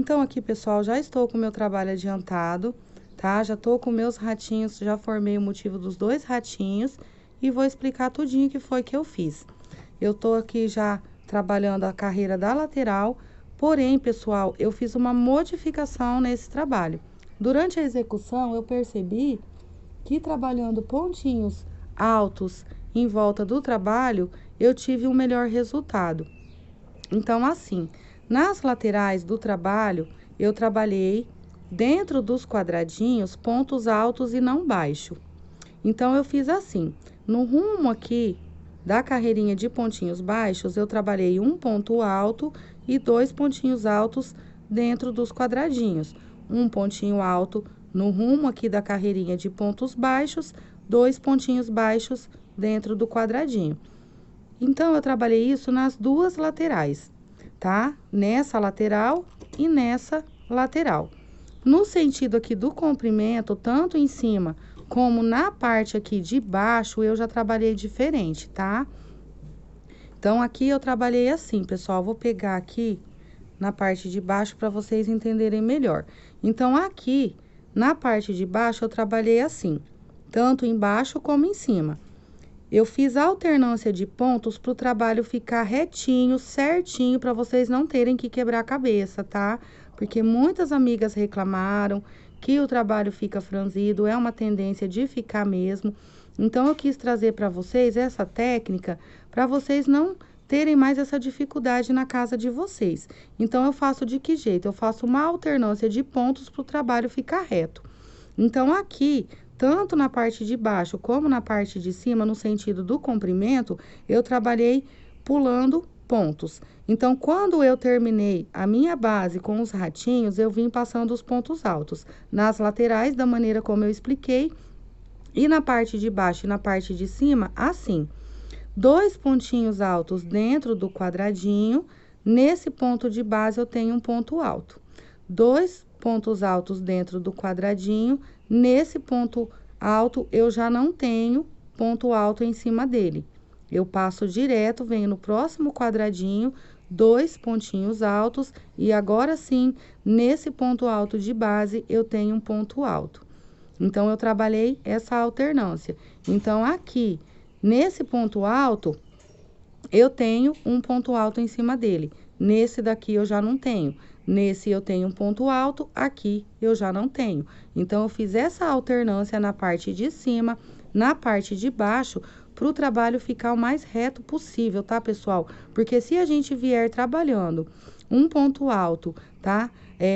Então, aqui, pessoal, já estou com o meu trabalho adiantado, tá? Já tô com meus ratinhos, já formei o motivo dos 2 ratinhos e vou explicar tudinho que foi que eu fiz. Eu tô aqui já trabalhando a carreira da lateral, porém, pessoal, eu fiz uma modificação nesse trabalho. Durante a execução, eu percebi que trabalhando pontinhos altos em volta do trabalho, eu tive um melhor resultado. Então, assim, nas laterais do trabalho, eu trabalhei dentro dos quadradinhos pontos altos e não baixo. Então, eu fiz assim, no rumo aqui da carreirinha de pontinhos baixos, eu trabalhei um ponto alto e 2 pontinhos altos dentro dos quadradinhos. Um pontinho alto no rumo aqui da carreirinha de pontos baixos, 2 pontinhos baixos dentro do quadradinho. Então, eu trabalhei isso nas 2 laterais, tá? Nessa lateral e nessa lateral. No sentido aqui do comprimento, tanto em cima como na parte aqui de baixo, eu já trabalhei diferente, tá? Então, aqui eu trabalhei assim, pessoal. Vou pegar aqui na parte de baixo para vocês entenderem melhor. Então, aqui na parte de baixo, eu trabalhei assim, tanto embaixo como em cima. Eu fiz a alternância de pontos para o trabalho ficar retinho, certinho, para vocês não terem que quebrar a cabeça, tá? Porque muitas amigas reclamaram que o trabalho fica franzido, é uma tendência de ficar mesmo. Então, eu quis trazer para vocês essa técnica para vocês não terem mais essa dificuldade na casa de vocês. Então, eu faço de que jeito? Eu faço uma alternância de pontos para o trabalho ficar reto. Então, aqui, tanto na parte de baixo como na parte de cima, no sentido do comprimento, eu trabalhei pulando pontos. Então, quando eu terminei a minha base com os ratinhos, eu vim passando os pontos altos nas laterais, da maneira como eu expliquei, e na parte de baixo e na parte de cima, assim. 2 pontinhos altos dentro do quadradinho, nesse ponto de base eu tenho um ponto alto. 2 pontos altos dentro do quadradinho, nesse ponto alto eu já não tenho ponto alto em cima dele. Eu passo direto, venho no próximo quadradinho, 2 pontinhos altos e agora sim, nesse ponto alto de base, eu tenho um ponto alto. Então, eu trabalhei essa alternância. Então, aqui, nesse ponto alto, eu tenho um ponto alto em cima dele. Nesse daqui eu já não tenho. Nesse eu tenho um ponto alto, aqui eu já não tenho. Então, eu fiz essa alternância na parte de cima, na parte de baixo, para o trabalho ficar o mais reto possível, tá, pessoal? Porque se a gente vier trabalhando um ponto alto, tá?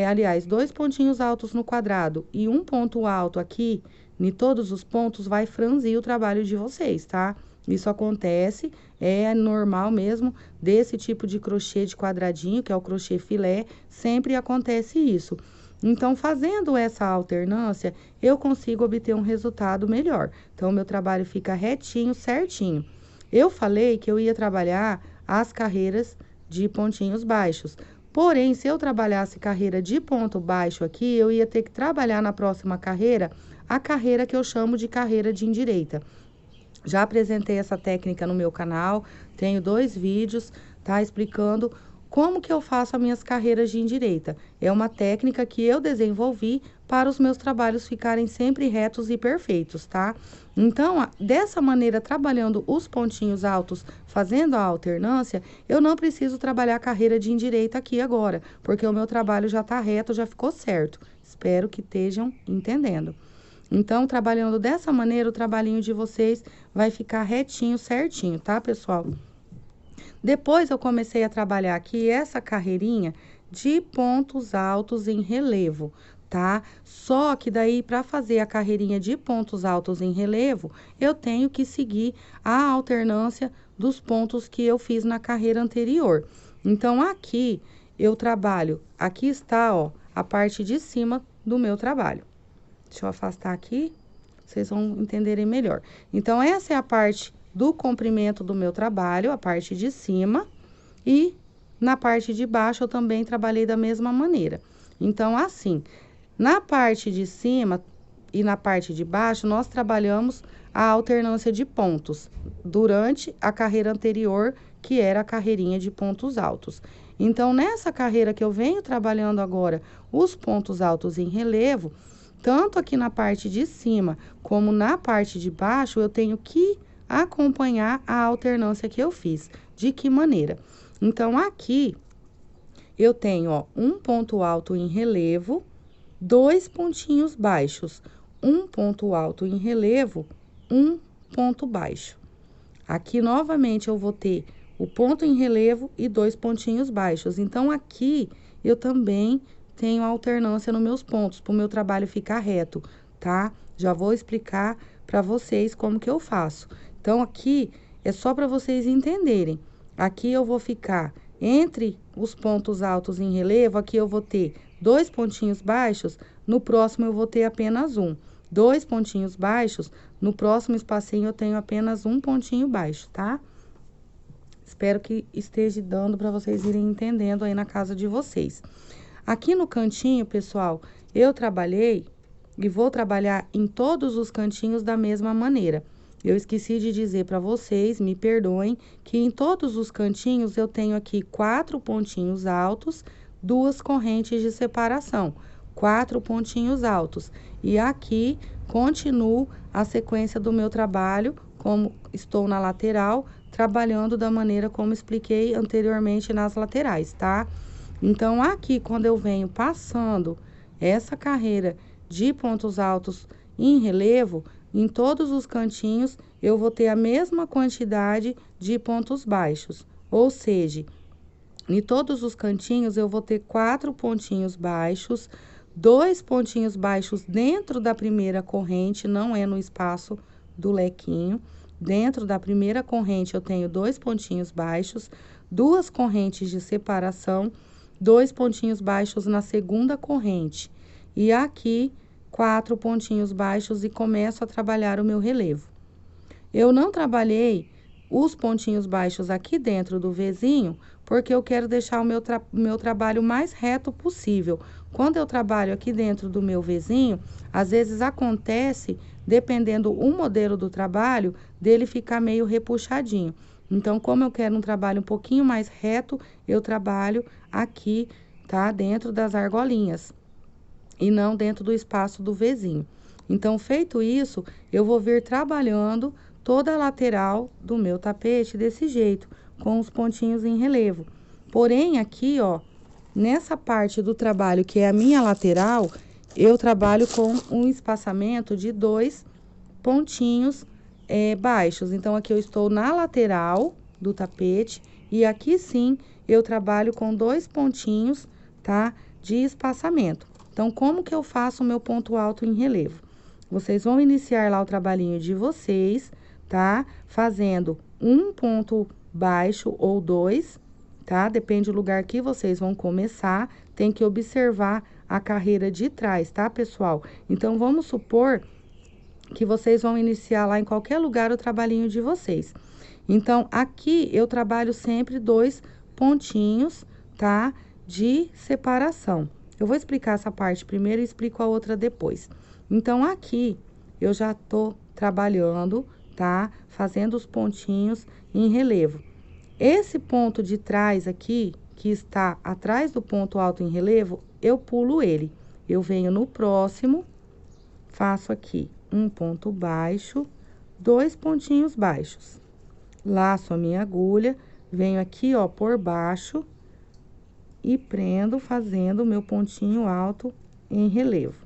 Aliás, 2 pontinhos altos no quadrado e um ponto alto aqui, em todos os pontos, vai franzir o trabalho de vocês, tá? Isso acontece, é normal mesmo, desse tipo de crochê de quadradinho, que é o crochê filé, sempre acontece isso. Então, fazendo essa alternância, eu consigo obter um resultado melhor. Então, meu trabalho fica retinho, certinho. Eu falei que eu ia trabalhar as carreiras de pontinhos baixos. Porém, se eu trabalhasse carreira de ponto baixo aqui, eu ia ter que trabalhar na próxima carreira a carreira que eu chamo de carreira de indireita. Já apresentei essa técnica no meu canal, tenho 2 vídeos, tá, explicando como que eu faço as minhas carreiras de indireita. É uma técnica que eu desenvolvi para os meus trabalhos ficarem sempre retos e perfeitos, tá? Então, dessa maneira, trabalhando os pontinhos altos, fazendo a alternância, eu não preciso trabalhar a carreira de indireita aqui agora, porque o meu trabalho já tá reto, já ficou certo. Espero que estejam entendendo. Então, trabalhando dessa maneira, o trabalhinho de vocês vai ficar retinho, certinho, tá, pessoal? Depois, eu comecei a trabalhar aqui essa carreirinha de pontos altos em relevo, tá? Só que daí, para fazer a carreirinha de pontos altos em relevo, eu tenho que seguir a alternância dos pontos que eu fiz na carreira anterior. Então, aqui, eu trabalho, aqui está, ó, a parte de cima do meu trabalho. Deixa eu afastar aqui, vocês vão entenderem melhor. Então, essa é a parte do comprimento do meu trabalho, a parte de cima, e na parte de baixo eu também trabalhei da mesma maneira. Então, assim, na parte de cima e na parte de baixo, nós trabalhamos a alternância de pontos durante a carreira anterior, que era a carreirinha de pontos altos. Então, nessa carreira que eu venho trabalhando agora, os pontos altos em relevo, tanto aqui na parte de cima como na parte de baixo, eu tenho que acompanhar a alternância que eu fiz. De que maneira? Então, aqui eu tenho, ó, um ponto alto em relevo, 2 pontinhos baixos, um ponto alto em relevo, um ponto baixo. Aqui, novamente, eu vou ter o ponto em relevo e 2 pontinhos baixos. Então, aqui, eu também tenho alternância nos meus pontos, para o meu trabalho ficar reto, tá? Já vou explicar para vocês como que eu faço. Então, aqui, é só para vocês entenderem. Aqui, eu vou ficar entre os pontos altos em relevo, aqui eu vou ter 2 pontinhos baixos, no próximo eu vou ter apenas um. 2 pontinhos baixos, no próximo espacinho eu tenho apenas um pontinho baixo, tá? Espero que esteja dando para vocês irem entendendo aí na casa de vocês. Aqui no cantinho, pessoal, eu trabalhei e vou trabalhar em todos os cantinhos da mesma maneira. Eu esqueci de dizer para vocês, me perdoem, que em todos os cantinhos eu tenho aqui 4 pontinhos altos, 2 correntes de separação, 4 pontinhos altos. E aqui continuo a sequência do meu trabalho, como estou na lateral, trabalhando da maneira como expliquei anteriormente nas laterais, tá? Então, aqui, quando eu venho passando essa carreira de pontos altos em relevo, em todos os cantinhos, eu vou ter a mesma quantidade de pontos baixos. Ou seja, em todos os cantinhos, eu vou ter 4 pontinhos baixos, 2 pontinhos baixos dentro da primeira corrente, não é no espaço do lequinho. Dentro da primeira corrente, eu tenho 2 pontinhos baixos, 2 correntes de separação, 2 pontinhos baixos na segunda corrente. E aqui, 4 pontinhos baixos e começo a trabalhar o meu relevo. Eu não trabalhei os pontinhos baixos aqui dentro do Vzinho, porque eu quero deixar o meu trabalho mais reto possível. Quando eu trabalho aqui dentro do meu Vzinho, às vezes acontece, dependendo o modelo do trabalho, dele ficar meio repuxadinho. Então, como eu quero um trabalho um pouquinho mais reto, eu trabalho aqui, tá? Dentro das argolinhas e não dentro do espaço do Vzinho. Então, feito isso, eu vou vir trabalhando toda a lateral do meu tapete desse jeito, com os pontinhos em relevo. Porém, aqui, ó, nessa parte do trabalho que é a minha lateral, eu trabalho com um espaçamento de 2 pontinhos baixos. Então, aqui eu estou na lateral do tapete e aqui sim eu trabalho com 2 pontinhos, tá? De espaçamento. Então, como que eu faço o meu ponto alto em relevo? Vocês vão iniciar lá o trabalhinho de vocês, tá? Fazendo um ponto baixo ou 2, tá? Depende do lugar que vocês vão começar. Tem que observar a carreira de trás, tá, pessoal? Então, vamos supor que vocês vão iniciar lá em qualquer lugar o trabalhinho de vocês. Então, aqui eu trabalho sempre 2 pontinhos, tá? De separação. Eu vou explicar essa parte primeiro e explico a outra depois. Então, aqui eu já tô trabalhando, tá? Fazendo os pontinhos em relevo. Esse ponto de trás aqui, que está atrás do ponto alto em relevo, eu pulo ele. Eu venho no próximo, faço aqui um ponto baixo, 2 pontinhos baixos. Laço a minha agulha, venho aqui, ó, por baixo e prendo fazendo o meu pontinho alto em relevo.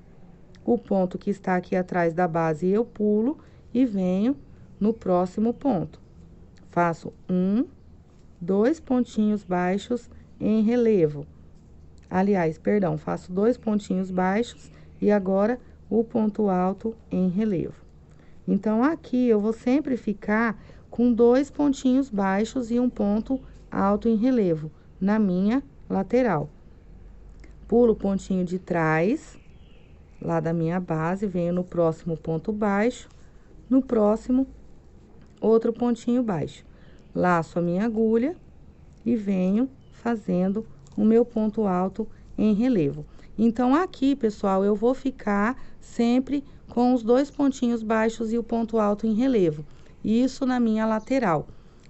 O ponto que está aqui atrás da base eu pulo e venho no próximo ponto. Faço 1, 2 pontinhos baixos em relevo. Aliás, perdão, faço 2 pontinhos baixos e agora o ponto alto em relevo. Então, aqui eu vou sempre ficar com 2 pontinhos baixos e um ponto alto em relevo na minha lateral. Pulo o pontinho de trás, lá da minha base, venho no próximo ponto baixo, no próximo, outro pontinho baixo. Laço a minha agulha e venho fazendo o meu ponto alto em relevo. Então, aqui, pessoal, eu vou ficar sempre com os 2 pontinhos baixos e o ponto alto em relevo. Isso na minha lateral.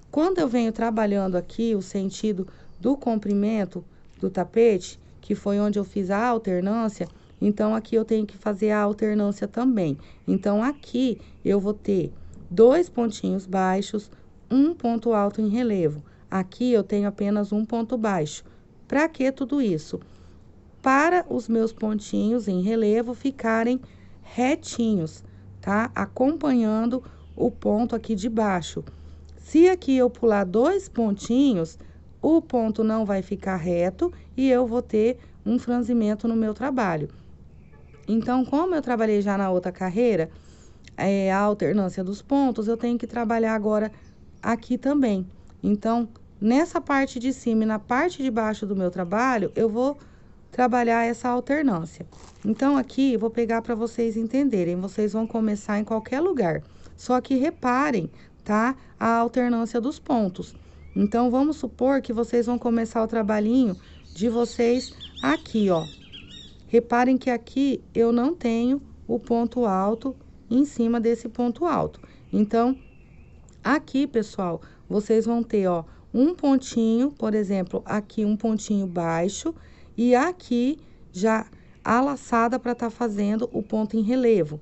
Quando eu venho trabalhando aqui o sentido do comprimento do tapete, que foi onde eu fiz a alternância, então aqui eu tenho que fazer a alternância também. Então, aqui eu vou ter 2 pontinhos baixos, um ponto alto em relevo. Aqui eu tenho apenas um ponto baixo. Para que tudo isso? Para os meus pontinhos em relevo ficarem retinhos, tá? Acompanhando o ponto aqui de baixo. Se aqui eu pular 2 pontinhos, o ponto não vai ficar reto e eu vou ter um franzimento no meu trabalho. Então, como eu trabalhei já na outra carreira, a alternância dos pontos, eu tenho que trabalhar agora aqui também. Então, nessa parte de cima e na parte de baixo do meu trabalho, eu vou trabalhar essa alternância. Então, aqui, eu vou pegar para vocês entenderem. Vocês vão começar em qualquer lugar. Só que reparem, tá? A alternância dos pontos. Então, vamos supor que vocês vão começar o trabalhinho de vocês aqui, ó. Reparem que aqui eu não tenho o ponto alto em cima desse ponto alto. Então, aqui, pessoal, vocês vão ter, ó, um pontinho, por exemplo, aqui um pontinho baixo e aqui já a laçada para estar fazendo o ponto em relevo.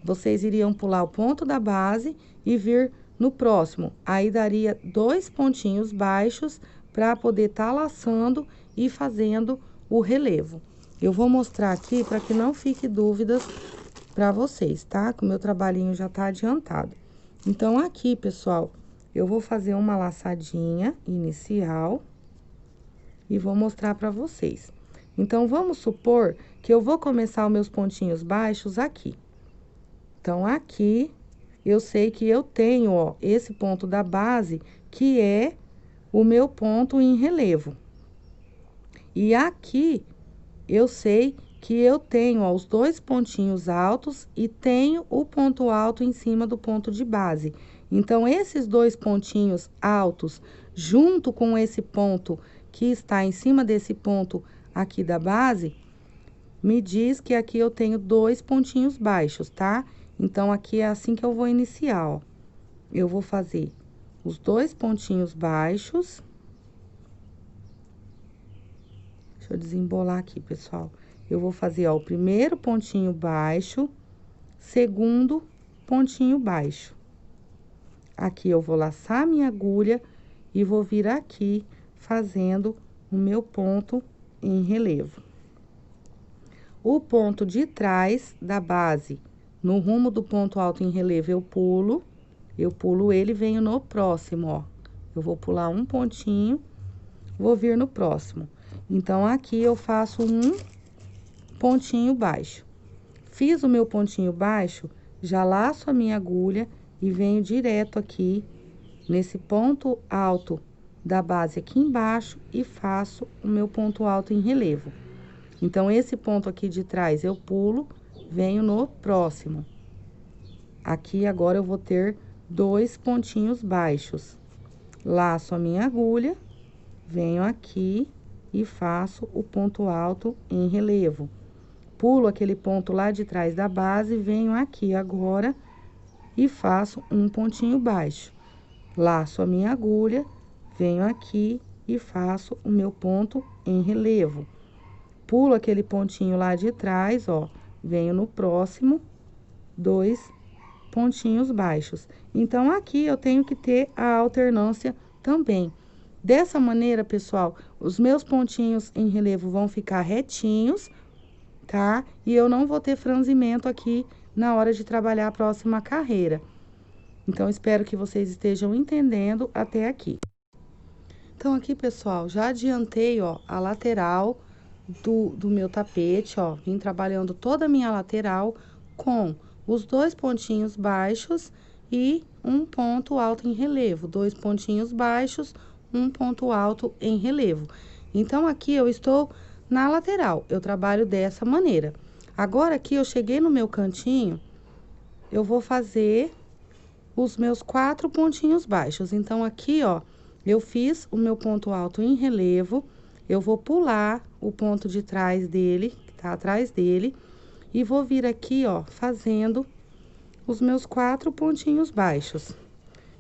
Vocês iriam pular o ponto da base e vir no próximo. Aí, daria 2 pontinhos baixos para poder estar laçando e fazendo o relevo. Eu vou mostrar aqui para que não fique dúvidas para vocês, tá? Que o meu trabalhinho já tá adiantado. Então, aqui, pessoal, eu vou fazer uma laçadinha inicial e vou mostrar para vocês. Então, vamos supor que eu vou começar os meus pontinhos baixos aqui. Então, aqui, eu sei que eu tenho, ó, esse ponto da base, que é o meu ponto em relevo. E aqui, eu sei que eu tenho, ó, os 2 pontinhos altos e tenho o ponto alto em cima do ponto de base. Então, esses 2 pontinhos altos, junto com esse ponto que está em cima desse ponto aqui da base, me diz que aqui eu tenho 2 pontinhos baixos, tá? Então, aqui é assim que eu vou iniciar, ó. Eu vou fazer os 2 pontinhos baixos. Deixa eu desembolar aqui, pessoal. Eu vou fazer, ó, o primeiro pontinho baixo, segundo pontinho baixo. Aqui eu vou laçar minha agulha e vou vir aqui fazendo o meu ponto em relevo. O ponto de trás da base, no rumo do ponto alto em relevo, eu pulo ele e venho no próximo, ó. Eu vou pular um pontinho, vou vir no próximo. Então, aqui eu faço um pontinho baixo. Fiz o meu pontinho baixo, já laço a minha agulha e venho direto aqui nesse ponto alto da base aqui embaixo e faço o meu ponto alto em relevo. Então, esse ponto aqui de trás eu pulo, venho no próximo. Aqui agora eu vou ter 2 pontinhos baixos. Laço a minha agulha, venho aqui e faço o ponto alto em relevo. Pulo aquele ponto lá de trás da base, venho aqui agora e faço um pontinho baixo. Laço a minha agulha, venho aqui e faço o meu ponto em relevo. Pulo aquele pontinho lá de trás, ó, venho no próximo, 2 pontinhos baixos. Então, aqui eu tenho que ter a alternância também. Dessa maneira, pessoal, os meus pontinhos em relevo vão ficar retinhos, tá? E eu não vou ter franzimento aqui na hora de trabalhar a próxima carreira. Então, espero que vocês estejam entendendo até aqui. Então, aqui, pessoal, já adiantei, ó, a lateral do meu tapete, ó. Vim trabalhando toda a minha lateral com os 2 pontinhos baixos e um ponto alto em relevo. 2 pontinhos baixos, um ponto alto em relevo. Então, aqui eu estou na lateral, eu trabalho dessa maneira. Agora, aqui eu cheguei no meu cantinho, eu vou fazer os meus 4 pontinhos baixos. Então, aqui, ó, eu fiz o meu ponto alto em relevo, eu vou pular o ponto de trás dele, que tá atrás dele, e vou vir aqui, ó, fazendo os meus 4 pontinhos baixos.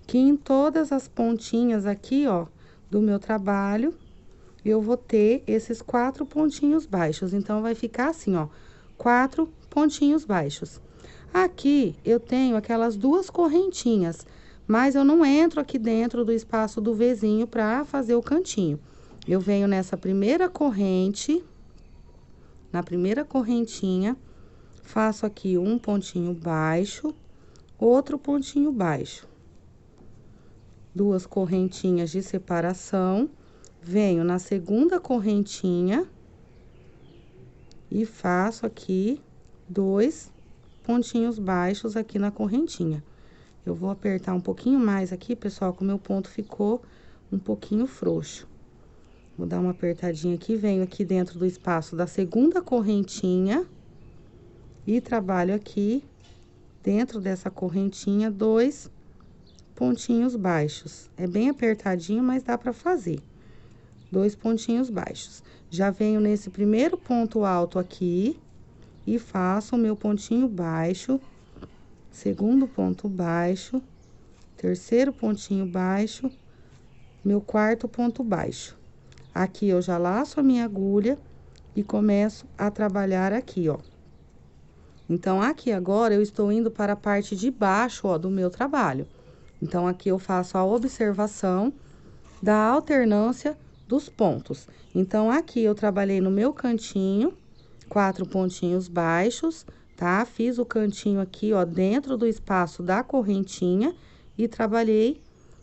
Que em todas as pontinhas aqui, ó, do meu trabalho, eu vou ter esses 4 pontinhos baixos. Então, vai ficar assim, ó, 4 pontinhos baixos. Aqui, eu tenho aquelas 2 correntinhas, mas eu não entro aqui dentro do espaço do Vzinho pra fazer o cantinho. Eu venho nessa primeira corrente, na primeira correntinha, faço aqui um pontinho baixo, outro pontinho baixo. 2 correntinhas de separação, venho na segunda correntinha e faço aqui 2 pontinhos baixos aqui na correntinha. Eu vou apertar um pouquinho mais aqui, pessoal, que o meu ponto ficou um pouquinho frouxo. Vou dar uma apertadinha aqui, venho aqui dentro do espaço da segunda correntinha e trabalho aqui dentro dessa correntinha 2 pontinhos baixos. É bem apertadinho, mas dá pra fazer. 2 pontinhos baixos. Já venho nesse primeiro ponto alto aqui e faço o meu pontinho baixo, segundo ponto baixo, terceiro pontinho baixo, meu quarto ponto baixo. Aqui eu já laço a minha agulha e começo a trabalhar aqui, ó. Então, aqui agora eu estou indo para a parte de baixo, ó, do meu trabalho. Então, aqui eu faço a observação da alternância dos pontos. Então, aqui eu trabalhei no meu cantinho, 4 pontinhos baixos, tá? Fiz o cantinho aqui, ó, dentro do espaço da correntinha e trabalhei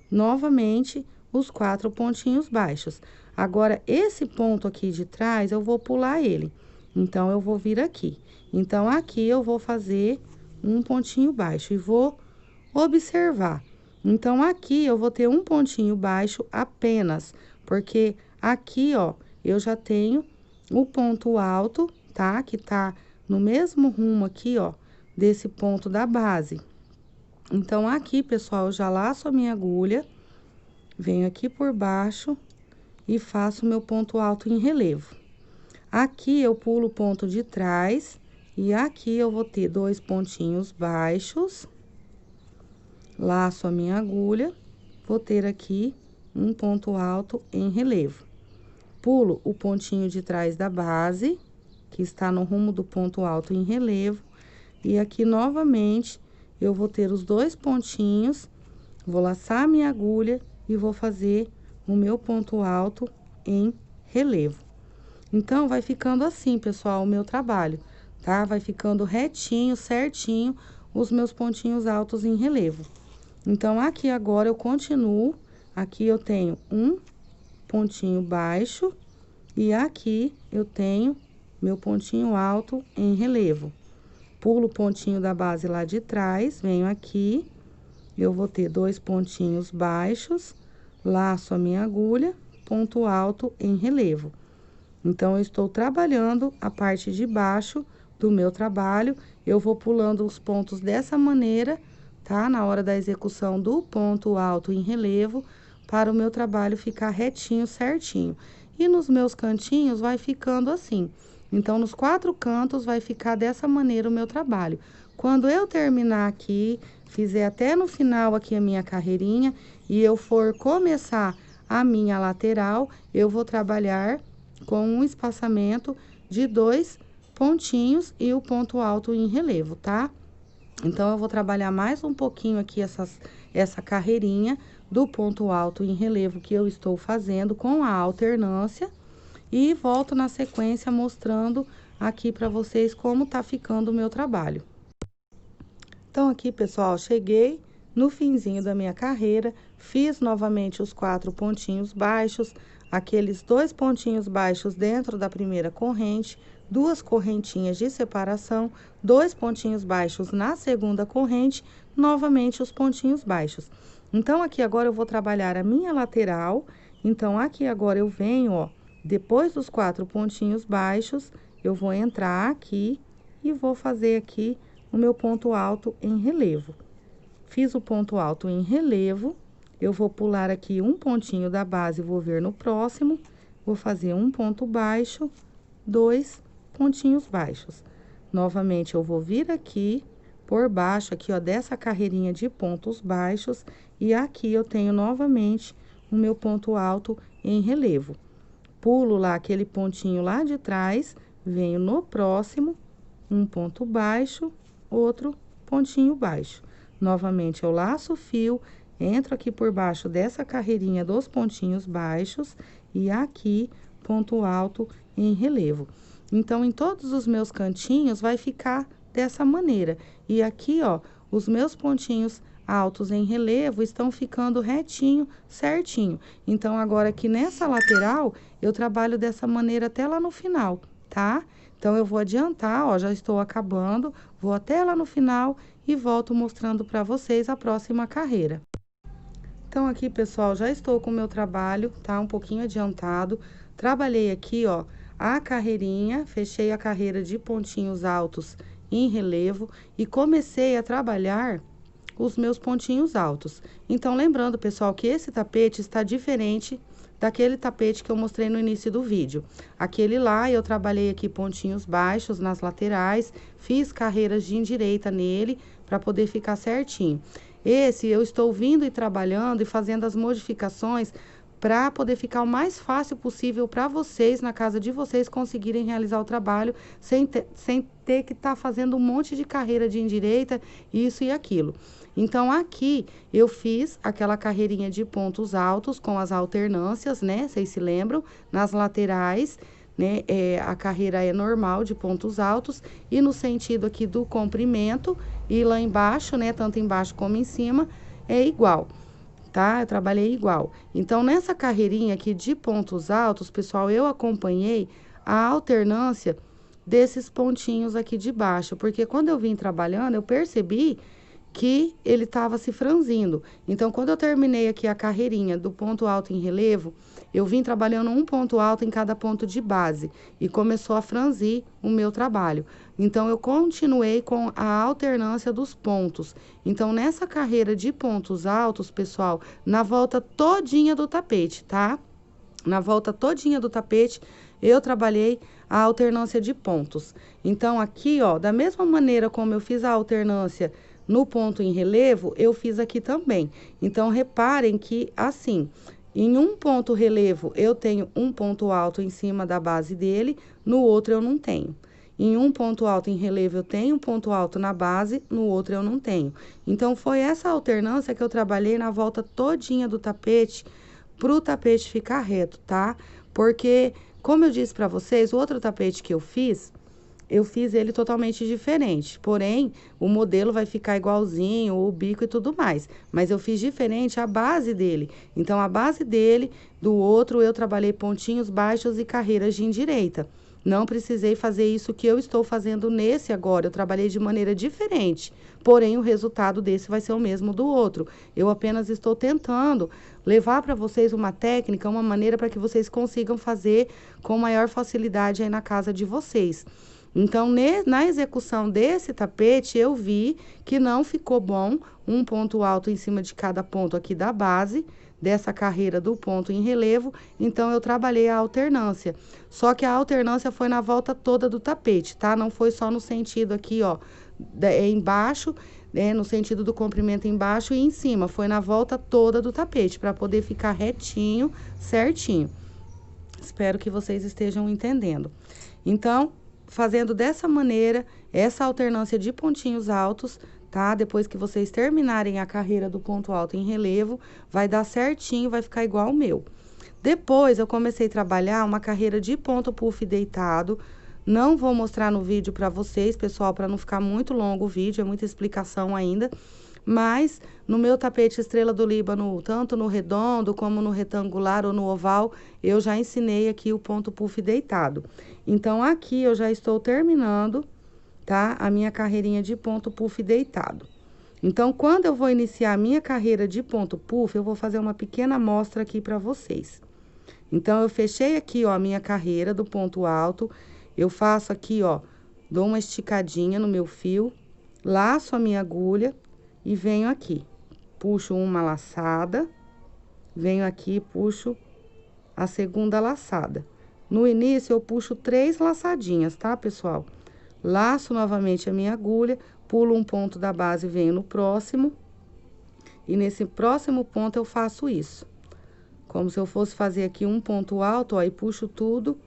novamente os 4 pontinhos baixos. Agora, esse ponto aqui de trás, eu vou pular ele. Então, eu vou vir aqui. Então, aqui eu vou fazer um pontinho baixo e vou observar. Então, aqui eu vou ter um pontinho baixo apenas, porque aqui, ó, eu já tenho o ponto alto, tá? Que tá no mesmo rumo aqui, ó, desse ponto da base. Então, aqui, pessoal, eu já laço a minha agulha, venho aqui por baixo e faço meu ponto alto em relevo. Aqui eu pulo o ponto de trás e aqui eu vou ter 2 pontinhos baixos, laço a minha agulha, vou ter aqui um ponto alto em relevo. Pulo o pontinho de trás da base, que está no rumo do ponto alto em relevo, e aqui novamente eu vou ter os 2 pontinhos, vou laçar a minha agulha e vou fazer o meu ponto alto em relevo. Então, vai ficando assim, pessoal, o meu trabalho, tá? Vai ficando retinho, certinho, os meus pontinhos altos em relevo. Então, aqui agora eu continuo, aqui eu tenho um pontinho baixo e aqui eu tenho meu pontinho alto em relevo. Pulo o pontinho da base lá de trás, venho aqui, eu vou ter 2 pontinhos baixos, laço a minha agulha, ponto alto em relevo. Então, eu estou trabalhando a parte de baixo do meu trabalho, eu vou pulando os pontos dessa maneira, tá? Na hora da execução do ponto alto em relevo, para o meu trabalho ficar retinho, certinho. E nos meus cantinhos vai ficando assim. Então, nos 4 cantos vai ficar dessa maneira o meu trabalho. Quando eu terminar aqui, fizer até no final aqui a minha carreirinha e eu for começar a minha lateral, eu vou trabalhar com um espaçamento de 2 pontinhos e o ponto alto em relevo, tá? Então, eu vou trabalhar mais um pouquinho aqui essa carreirinha do ponto alto em relevo que eu estou fazendo com a alternância e volto na sequência mostrando aqui para vocês como tá ficando o meu trabalho. Então, aqui, pessoal, cheguei no finzinho da minha carreira, fiz novamente os 4 pontinhos baixos, aqueles 2 pontinhos baixos dentro da primeira corrente, 2 correntinhas de separação, 2 pontinhos baixos na segunda corrente, novamente os pontinhos baixos. Então, aqui agora eu vou trabalhar a minha lateral, então, aqui agora eu venho, ó, depois dos 4 pontinhos baixos, eu vou entrar aqui e vou fazer aqui o meu ponto alto em relevo. Fiz o ponto alto em relevo, eu vou pular aqui um pontinho da base, vou vir no próximo, vou fazer um ponto baixo, 2 pontinhos baixos. Novamente, eu vou vir aqui, por baixo, aqui, ó, dessa carreirinha de pontos baixos, e aqui eu tenho novamente o meu ponto alto em relevo. pulo lá aquele pontinho lá de trás, venho no próximo, um ponto baixo, outro pontinho baixo. Novamente, eu laço o fio, entro aqui por baixo dessa carreirinha dos pontinhos baixos e aqui, ponto alto em relevo. Então, em todos os meus cantinhos, vai ficar dessa maneira. E aqui, ó, os meus pontinhos altos em relevo estão ficando retinho, certinho. Então, agora aqui nessa lateral, eu trabalho dessa maneira até lá no final, tá? Então, eu vou adiantar, ó, já estou acabando, vou até lá no final e volto mostrando para vocês a próxima carreira. Então, aqui, pessoal, já estou com o meu trabalho, tá? Um pouquinho adiantado. Trabalhei aqui, ó, a carreirinha, fechei a carreira de pontinhos altos em relevo e comecei a trabalhar os meus pontinhos altos. Então, lembrando, pessoal, que esse tapete está diferente daquele tapete que eu mostrei no início do vídeo. Aquele lá, eu trabalhei aqui pontinhos baixos nas laterais, fiz carreiras de indireita nele, para poder ficar certinho. Esse, eu estou vindo e trabalhando e fazendo as modificações para poder ficar o mais fácil possível para vocês, na casa de vocês, conseguirem realizar o trabalho sem ter que estar fazendo um monte de carreira de indireita, isso e aquilo. Então, aqui, eu fiz aquela carreirinha de pontos altos com as alternâncias, né? Vocês se lembram? Nas laterais, né? A carreira é normal de pontos altos e no sentido aqui do comprimento e lá embaixo, né? Tanto embaixo como em cima, é igual, tá? Eu trabalhei igual. Então, nessa carreirinha aqui de pontos altos, pessoal, eu acompanhei a alternância desses pontinhos aqui de baixo, porque quando eu vim trabalhando, eu percebi que ele estava se franzindo. Então, quando eu terminei aqui a carreirinha do ponto alto em relevo, eu vim trabalhando um ponto alto em cada ponto de base e começou a franzir o meu trabalho. Então, eu continuei com a alternância dos pontos. Então, nessa carreira de pontos altos, pessoal, na volta todinha do tapete, tá? Na volta todinha do tapete, eu trabalhei a alternância de pontos. Então, aqui, ó, da mesma maneira como eu fiz a alternância no ponto em relevo, eu fiz aqui também. Então, reparem que, assim, em um ponto relevo, eu tenho um ponto alto em cima da base dele, no outro eu não tenho. Em um ponto alto em relevo, eu tenho um ponto alto na base, no outro eu não tenho. Então, foi essa alternância que eu trabalhei na volta todinha do tapete, pro tapete ficar reto, tá? Porque, como eu disse pra vocês, o outro tapete que eu fiz ele totalmente diferente. Porém, o modelo vai ficar igualzinho, o bico e tudo mais. Mas eu fiz diferente a base dele. Então, a base dele, do outro, eu trabalhei pontinhos baixos e carreiras de indireita. Não precisei fazer isso que eu estou fazendo nesse agora. Eu trabalhei de maneira diferente. Porém, o resultado desse vai ser o mesmo do outro. Eu apenas estou tentando levar para vocês uma técnica, uma maneira para que vocês consigam fazer com maior facilidade aí na casa de vocês. Então, na execução desse tapete, eu vi que não ficou bom um ponto alto em cima de cada ponto aqui da base, dessa carreira do ponto em relevo, então eu trabalhei a alternância. Só que a alternância foi na volta toda do tapete, tá? Não foi só no sentido aqui, ó, embaixo, no sentido do comprimento embaixo e em cima, foi na volta toda do tapete, para poder ficar retinho, certinho. Espero que vocês estejam entendendo. Então, fazendo dessa maneira, essa alternância de pontinhos altos, tá? Depois que vocês terminarem a carreira do ponto alto em relevo, vai dar certinho, vai ficar igual o meu. Depois, eu comecei a trabalhar uma carreira de ponto puff deitado. Não vou mostrar no vídeo para vocês, pessoal, para não ficar muito longo o vídeo, é muita explicação ainda. Mas, no meu tapete Estrela do Líbano, tanto no redondo como no retangular ou no oval, eu já ensinei aqui o ponto puff deitado. Então, aqui eu já estou terminando, tá? A minha carreirinha de ponto puff deitado. Então, quando eu vou iniciar a minha carreira de ponto puff, eu vou fazer uma pequena amostra aqui para vocês. Então, eu fechei aqui, ó, a minha carreira do ponto alto. Eu faço aqui, ó, dou uma esticadinha no meu fio, laço a minha agulha e venho aqui. Puxo uma laçada, venho aqui e puxo a segunda laçada. No início, eu puxo 3 laçadinhas, tá, pessoal? Laço novamente a minha agulha, pulo um ponto da base, venho no próximo. E nesse próximo ponto, eu faço isso. como se eu fosse fazer aqui um ponto alto, ó, e puxo tudo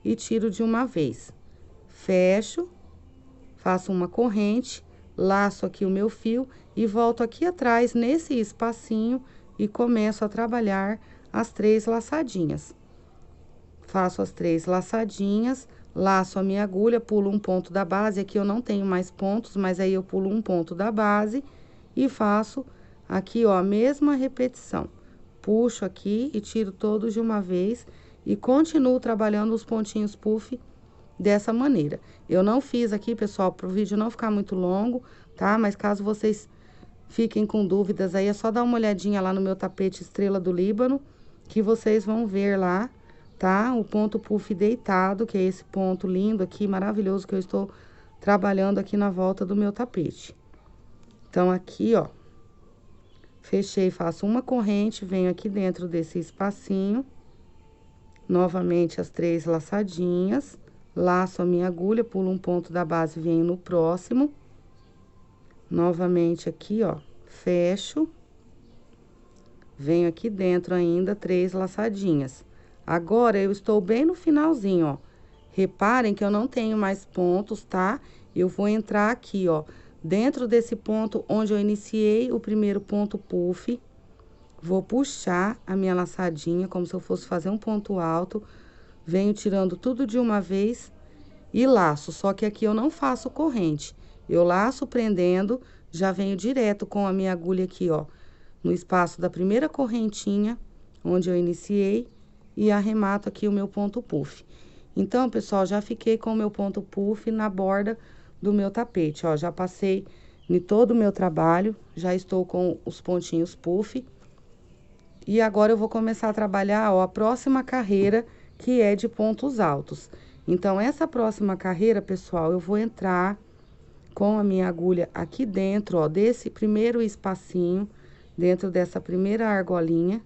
e tiro de uma vez. Fecho, faço uma corrente, laço aqui o meu fio e volto aqui atrás nesse espacinho e começo a trabalhar as 3 laçadinhas. Faço as 3 laçadinhas, laço a minha agulha, pulo um ponto da base. Aqui eu não tenho mais pontos, mas aí eu pulo um ponto da base e faço aqui, ó, a mesma repetição. Puxo aqui e tiro todos de uma vez e continuo trabalhando os pontinhos puff dessa maneira. Eu não fiz aqui, pessoal, para o vídeo não ficar muito longo, tá? Mas caso vocês fiquem com dúvidas aí, é só dar uma olhadinha lá no meu tapete Estrela do Líbano, que vocês vão ver lá, tá? O ponto puff deitado, que é esse ponto lindo aqui, maravilhoso, que eu estou trabalhando aqui na volta do meu tapete. Então, aqui, ó, fechei, faço uma corrente, venho aqui dentro desse espacinho, novamente as 3 laçadinhas, laço a minha agulha, pulo um ponto da base, venho no próximo. Novamente aqui, ó, fecho. Venho aqui dentro ainda 3 laçadinhas. Agora, eu estou bem no finalzinho, ó. Reparem que eu não tenho mais pontos, tá? Eu vou entrar aqui, ó, dentro desse ponto onde eu iniciei o primeiro ponto puff. Vou puxar a minha laçadinha, como se eu fosse fazer um ponto alto. Venho tirando tudo de uma vez e laço. Só que aqui eu não faço corrente. Eu laço prendendo, já venho direto com a minha agulha aqui, ó, no espaço da primeira correntinha, onde eu iniciei, e arremato aqui o meu ponto puff. Então, pessoal, já fiquei com o meu ponto puff na borda do meu tapete, ó, já passei em todo o meu trabalho, já estou com os pontinhos puff. E agora eu vou começar a trabalhar, ó, a próxima carreira, que é de pontos altos. Então, essa próxima carreira, pessoal, eu vou entrar com a minha agulha aqui dentro, ó, desse primeiro espacinho, dentro dessa primeira argolinha,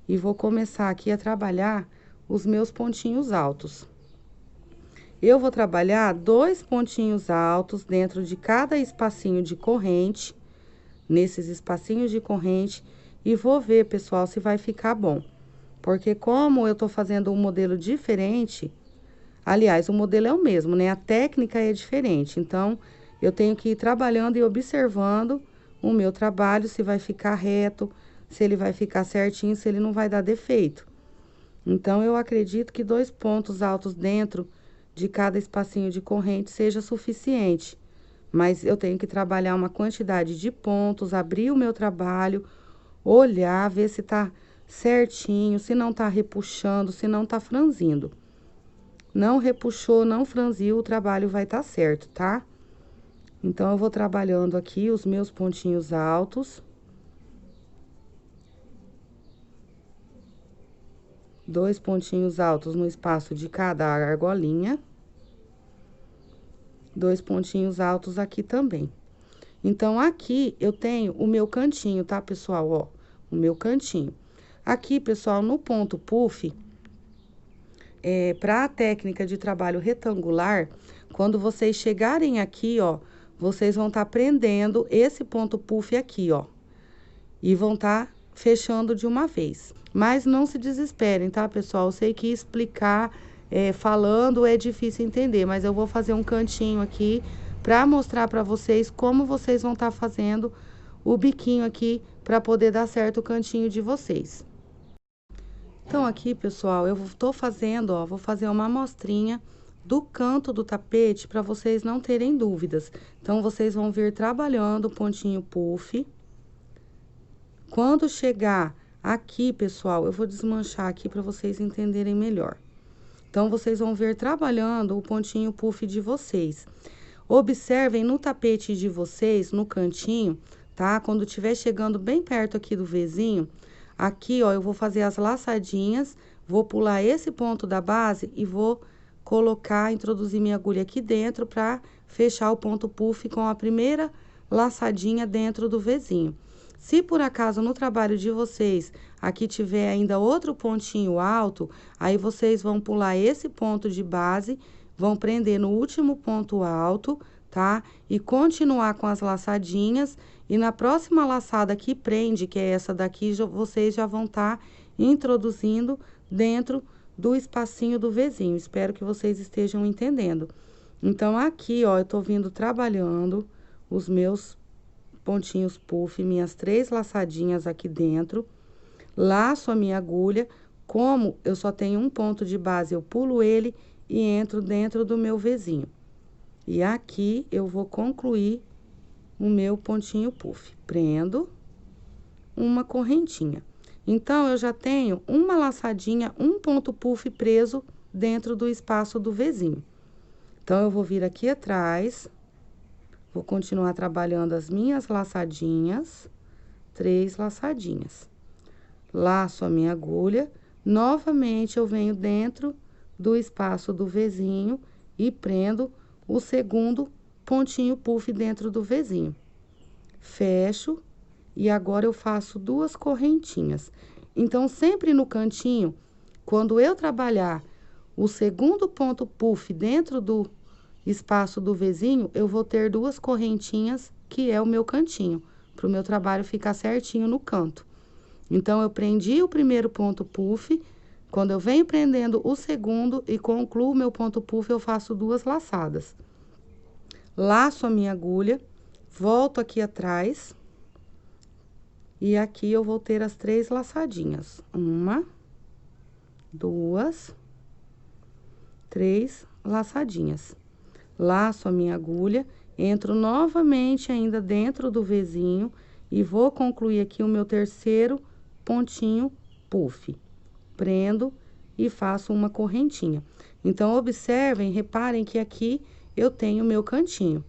e vou começar aqui a trabalhar os meus pontinhos altos. Eu vou trabalhar 2 pontinhos altos dentro de cada espacinho de corrente, nesses espacinhos de corrente, e vou ver, pessoal, se vai ficar bom. Porque como eu tô fazendo um modelo diferente, aliás, o modelo é o mesmo, né? A técnica é diferente, então eu tenho que ir trabalhando e observando o meu trabalho, se vai ficar reto, se ele vai ficar certinho, se ele não vai dar defeito. Então, eu acredito que 2 pontos altos dentro de cada espacinho de corrente seja suficiente. Mas eu tenho que trabalhar uma quantidade de pontos, abrir o meu trabalho, olhar, ver se tá certinho, se não tá repuxando, se não tá franzindo. Não repuxou, não franziu, o trabalho vai tá certo, tá? Então, eu vou trabalhando aqui os meus pontinhos altos. 2 pontinhos altos no espaço de cada argolinha. 2 pontinhos altos aqui também. Então, aqui eu tenho o meu cantinho, tá, pessoal? Ó, o meu cantinho. Aqui, pessoal, no ponto puff, para a técnica de trabalho retangular, quando vocês chegarem aqui, ó, vocês vão tá prendendo esse ponto puff aqui, ó. E vão tá fechando de uma vez. Mas não se desesperem, tá, pessoal? Eu sei que explicar falando é difícil entender, mas eu vou fazer um cantinho aqui para mostrar para vocês como vocês vão estar fazendo o biquinho aqui para poder dar certo o cantinho de vocês. Então, aqui, pessoal, eu tô fazendo, ó, vou fazer uma amostrinha do canto do tapete para vocês não terem dúvidas. Então, vocês vão vir trabalhando o pontinho puff. Quando chegar aqui, pessoal, eu vou desmanchar aqui para vocês entenderem melhor. Então, vocês vão ver trabalhando o pontinho puff de vocês. Observem no tapete de vocês, no cantinho, tá? Quando estiver chegando bem perto aqui do Vzinho, aqui, ó, eu vou fazer as laçadinhas, vou pular esse ponto da base e vou colocar, introduzir minha agulha aqui dentro para fechar o ponto puff com a primeira laçadinha dentro do Vzinho. Se por acaso no trabalho de vocês aqui tiver ainda outro pontinho alto, aí vocês vão pular esse ponto de base, vão prender no último ponto alto, tá? E continuar com as laçadinhas, e na próxima laçada que prende, que é essa daqui, vocês já vão tá introduzindo dentro do espacinho do Vzinho. Espero que vocês estejam entendendo. Então, aqui, ó, eu tô vindo trabalhando os meus pontinhos puff, minhas 3 laçadinhas aqui dentro. Laço a minha agulha, como eu só tenho um ponto de base, eu pulo ele e entro dentro do meu Vzinho. E aqui eu vou concluir o meu pontinho puff. Prendo uma correntinha. Então, eu já tenho uma laçadinha, um ponto puff preso dentro do espaço do Vzinho. Então, eu vou vir aqui atrás, vou continuar trabalhando as minhas laçadinhas, 3 laçadinhas. Laço a minha agulha, novamente eu venho dentro do espaço do Vzinho e prendo o segundo pontinho puff dentro do Vzinho. Fecho e agora eu faço 2 correntinhas. Então, sempre no cantinho, quando eu trabalhar o segundo ponto puff dentro do espaço do Vzinho, eu vou ter 2 correntinhas, que é o meu cantinho, para o meu trabalho ficar certinho no canto. Então, eu prendi o primeiro ponto puff, quando eu venho prendendo o segundo e concluo o meu ponto puff, eu faço 2 laçadas. Laço a minha agulha, volto aqui atrás, e aqui eu vou ter as 3 laçadinhas. 1, 2, 3 laçadinhas. Laço a minha agulha, entro novamente ainda dentro do Vzinho e vou concluir aqui o meu terceiro pontinho puff. Prendo e faço uma correntinha. Então, observem, reparem que aqui eu tenho o meu cantinho.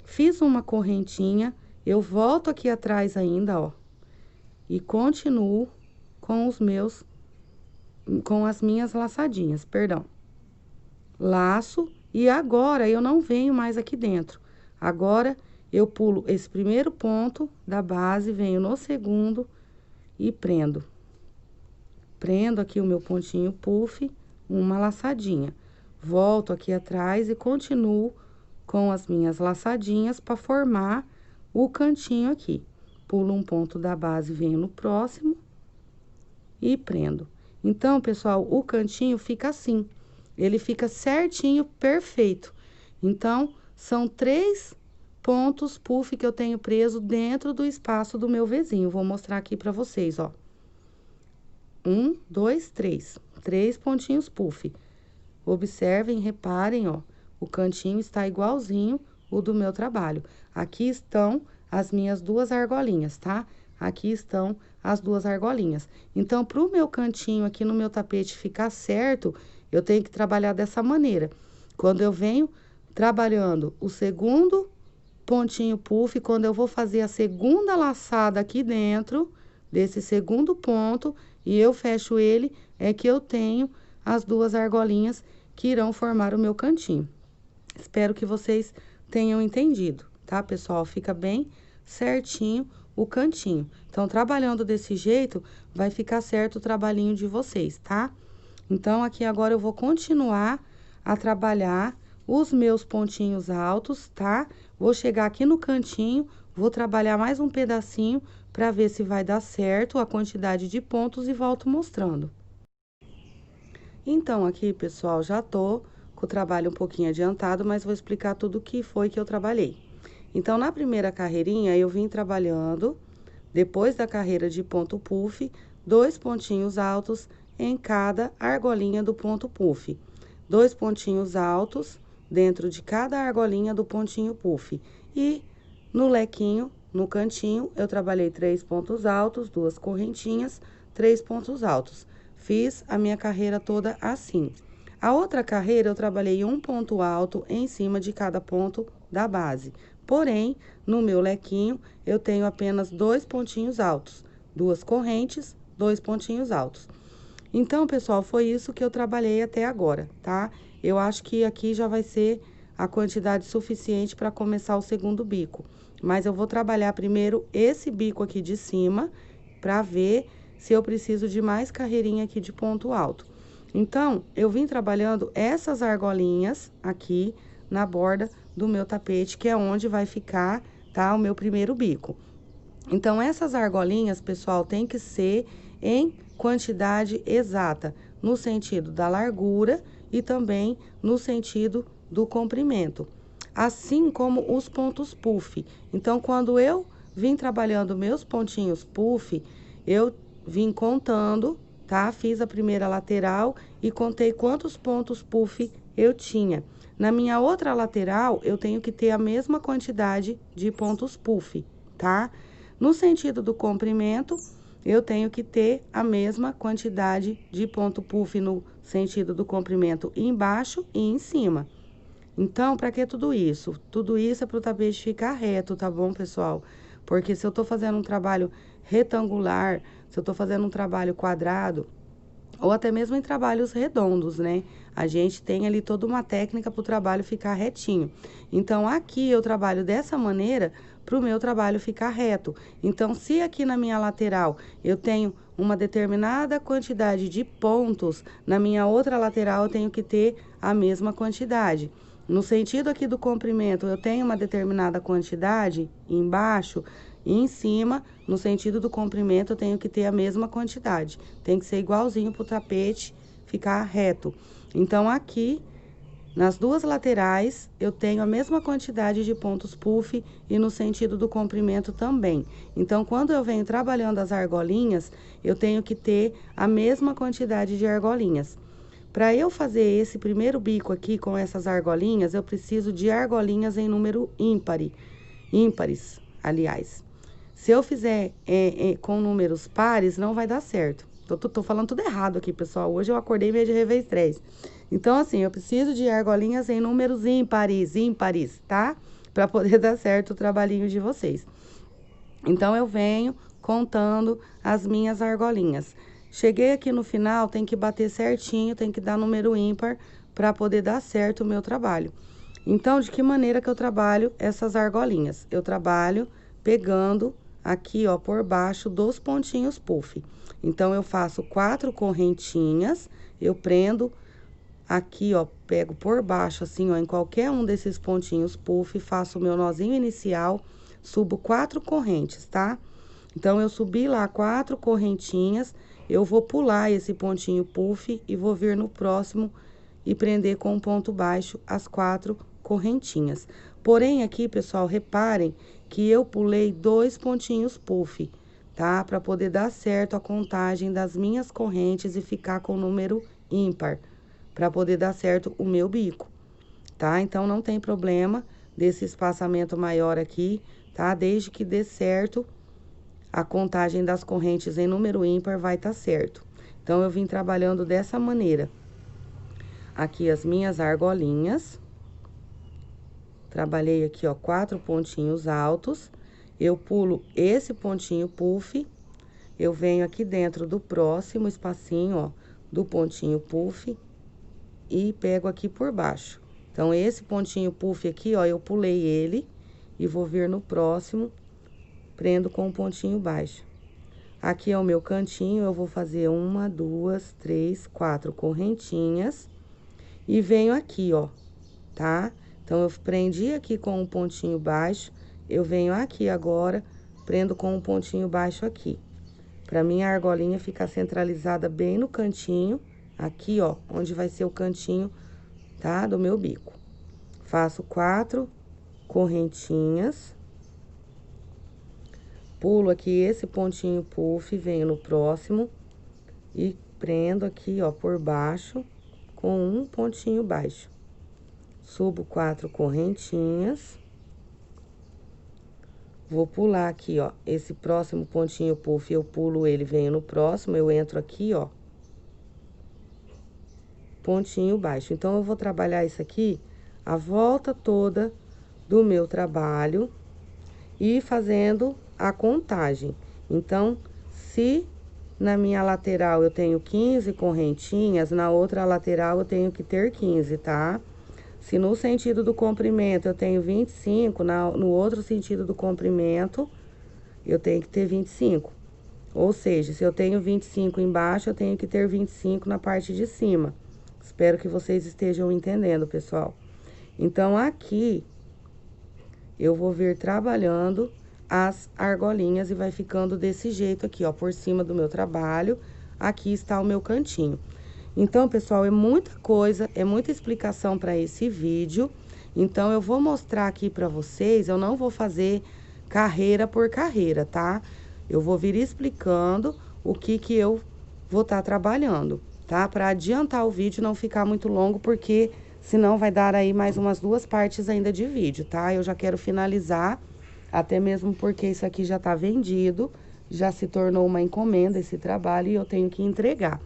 Fiz uma correntinha, eu volto aqui atrás ainda, ó, e continuo com as minhas laçadinhas, perdão. Laço, e agora eu não venho mais aqui dentro. Agora, eu pulo esse primeiro ponto da base, venho no segundo e prendo. Prendo aqui o meu pontinho puff, uma laçadinha. Volto aqui atrás e continuo com as minhas laçadinhas para formar o cantinho aqui. Pulo um ponto da base, venho no próximo e prendo. Então, pessoal, o cantinho fica assim. Ele fica certinho, perfeito. Então, são 3 pontos puff que eu tenho preso dentro do espaço do meu Vzinho. Vou mostrar aqui pra vocês, ó. 1, 2, 3. 3 pontinhos puff. Observem, reparem, ó. O cantinho está igualzinho o do meu trabalho. Aqui estão as minhas 2 argolinhas, tá? Aqui estão as 2 argolinhas. Então, pro meu cantinho aqui no meu tapete ficar certo, eu tenho que trabalhar dessa maneira. Quando eu venho trabalhando o segundo pontinho puff, quando eu vou fazer a segunda laçada aqui dentro desse segundo ponto e eu fecho ele, é que eu tenho as 2 argolinhas que irão formar o meu cantinho. Espero que vocês tenham entendido, tá, pessoal? Fica bem certinho o cantinho. Então, trabalhando desse jeito, vai ficar certo o trabalhinho de vocês, tá? Então, aqui agora eu vou continuar a trabalhar os meus pontinhos altos, tá? Vou chegar aqui no cantinho, vou trabalhar mais um pedacinho para ver se vai dar certo a quantidade de pontos e volto mostrando. Então, aqui, pessoal, já tô com o trabalho um pouquinho adiantado, mas vou explicar tudo o que foi que eu trabalhei. Então, na primeira carreirinha, eu vim trabalhando, depois da carreira de ponto puff, 2 pontinhos altos em cada argolinha do ponto puff. 2 pontinhos altos dentro de cada argolinha do pontinho puff. E no lequinho, no cantinho, eu trabalhei 3 pontos altos, 2 correntinhas, 3 pontos altos. Fiz a minha carreira toda assim. A outra carreira, eu trabalhei um ponto alto em cima de cada ponto da base. Porém, no meu lequinho, eu tenho apenas 2 pontinhos altos, 2 correntes, 2 pontinhos altos. Então, pessoal, foi isso que eu trabalhei até agora, tá? Eu acho que aqui já vai ser a quantidade suficiente para começar o segundo bico. Mas eu vou trabalhar primeiro esse bico aqui de cima, para ver se eu preciso de mais carreirinha aqui de ponto alto. Então, eu vim trabalhando essas argolinhas aqui na borda do meu tapete, que é onde vai ficar, tá, o meu primeiro bico. Então, essas argolinhas, pessoal, tem que ser em quantidade exata, no sentido da largura e também no sentido do comprimento. Assim como os pontos puff. Então, quando eu vim trabalhando meus pontinhos puff, eu vim contando, tá? Fiz a primeira lateral e contei quantos pontos puff eu tinha. Na minha outra lateral, eu tenho que ter a mesma quantidade de pontos puff, tá? No sentido do comprimento, eu tenho que ter a mesma quantidade de ponto puff no sentido do comprimento embaixo e em cima. Então, para que tudo isso? Tudo isso é para o tapete ficar reto, tá bom, pessoal? Porque se eu tô fazendo um trabalho retangular, se eu tô fazendo um trabalho quadrado, ou até mesmo em trabalhos redondos, né? A gente tem ali toda uma técnica para o trabalho ficar retinho. Então, aqui eu trabalho dessa maneira para o meu trabalho ficar reto. Então, se aqui na minha lateral eu tenho uma determinada quantidade de pontos, na minha outra lateral eu tenho que ter a mesma quantidade. No sentido aqui do comprimento, eu tenho uma determinada quantidade embaixo e em cima, no sentido do comprimento, eu tenho que ter a mesma quantidade. Tem que ser igualzinho para o tapete ficar reto. Então, aqui, nas duas laterais, eu tenho a mesma quantidade de pontos puff e no sentido do comprimento também. Então, quando eu venho trabalhando as argolinhas, eu tenho que ter a mesma quantidade de argolinhas. Para eu fazer esse primeiro bico aqui com essas argolinhas, eu preciso de argolinhas em número ímpares, aliás. Se eu fizer com números pares, não vai dar certo. Tô falando tudo errado aqui, pessoal. Hoje eu acordei meio de revés 3. Então, assim, eu preciso de argolinhas em números ímpares, tá? Para poder dar certo o trabalhinho de vocês. Então, eu venho contando as minhas argolinhas. Cheguei aqui no final, tem que bater certinho, tem que dar número ímpar para poder dar certo o meu trabalho. Então, de que maneira que eu trabalho essas argolinhas? Eu trabalho pegando aqui, ó, por baixo dos pontinhos puff. Então, eu faço 4 correntinhas, eu prendo aqui, ó, pego por baixo, assim, ó, em qualquer um desses pontinhos puff, faço o meu nozinho inicial, subo 4 correntes, tá? Então, eu subi lá 4 correntinhas, eu vou pular esse pontinho puff e vou vir no próximo e prender com um ponto baixo as 4 correntinhas. Porém, aqui, pessoal, reparem que eu pulei 2 pontinhos puff, tá? Para poder dar certo a contagem das minhas correntes e ficar com o número ímpar, para poder dar certo o meu bico, tá? Então, não tem problema desse espaçamento maior aqui, tá? Desde que dê certo a contagem das correntes em número ímpar, vai estar certo. Então, eu vim trabalhando dessa maneira. Aqui as minhas argolinhas. Trabalhei aqui, ó, 4 pontinhos altos. Eu pulo esse pontinho puff. Eu venho aqui dentro do próximo espacinho, ó, do pontinho puff. E pego aqui por baixo. Então, esse pontinho puff aqui, ó, eu pulei ele. E vou vir no próximo, prendo com um pontinho baixo. Aqui é o meu cantinho, eu vou fazer 1, 2, 3, 4 correntinhas. E venho aqui, ó, tá? Então, eu prendi aqui com um pontinho baixo, eu venho aqui agora, prendo com um pontinho baixo aqui. Pra minha argolinha ficar centralizada bem no cantinho, aqui, ó, onde vai ser o cantinho, tá? Do meu bico. Faço 4 correntinhas. Pulo aqui esse pontinho puff, venho no próximo e prendo aqui, ó, por baixo com um pontinho baixo. Subo 4 correntinhas. Vou pular aqui, ó, esse próximo pontinho puff, eu pulo ele, venho no próximo, eu entro aqui, ó, pontinho baixo. Então, eu vou trabalhar isso aqui a volta toda do meu trabalho e fazendo a contagem. Então, se na minha lateral eu tenho 15 correntinhas, na outra lateral eu tenho que ter 15, tá? Se no sentido do comprimento eu tenho 25, no outro sentido do comprimento eu tenho que ter 25. Ou seja, se eu tenho 25 embaixo, eu tenho que ter 25 na parte de cima. Espero que vocês estejam entendendo, pessoal. Então, aqui eu vou vir trabalhando as argolinhas e vai ficando desse jeito aqui, ó, por cima do meu trabalho. Aqui está o meu cantinho. Então, pessoal, é muita coisa, é muita explicação para esse vídeo. Então, eu vou mostrar aqui para vocês, eu não vou fazer carreira por carreira, tá? Eu vou vir explicando o que eu vou estar trabalhando, tá? Para adiantar o vídeo e não ficar muito longo, porque senão vai dar aí mais umas 2 partes ainda de vídeo, tá? Eu já quero finalizar, até mesmo porque isso aqui já tá vendido, já se tornou uma encomenda esse trabalho e eu tenho que entregar.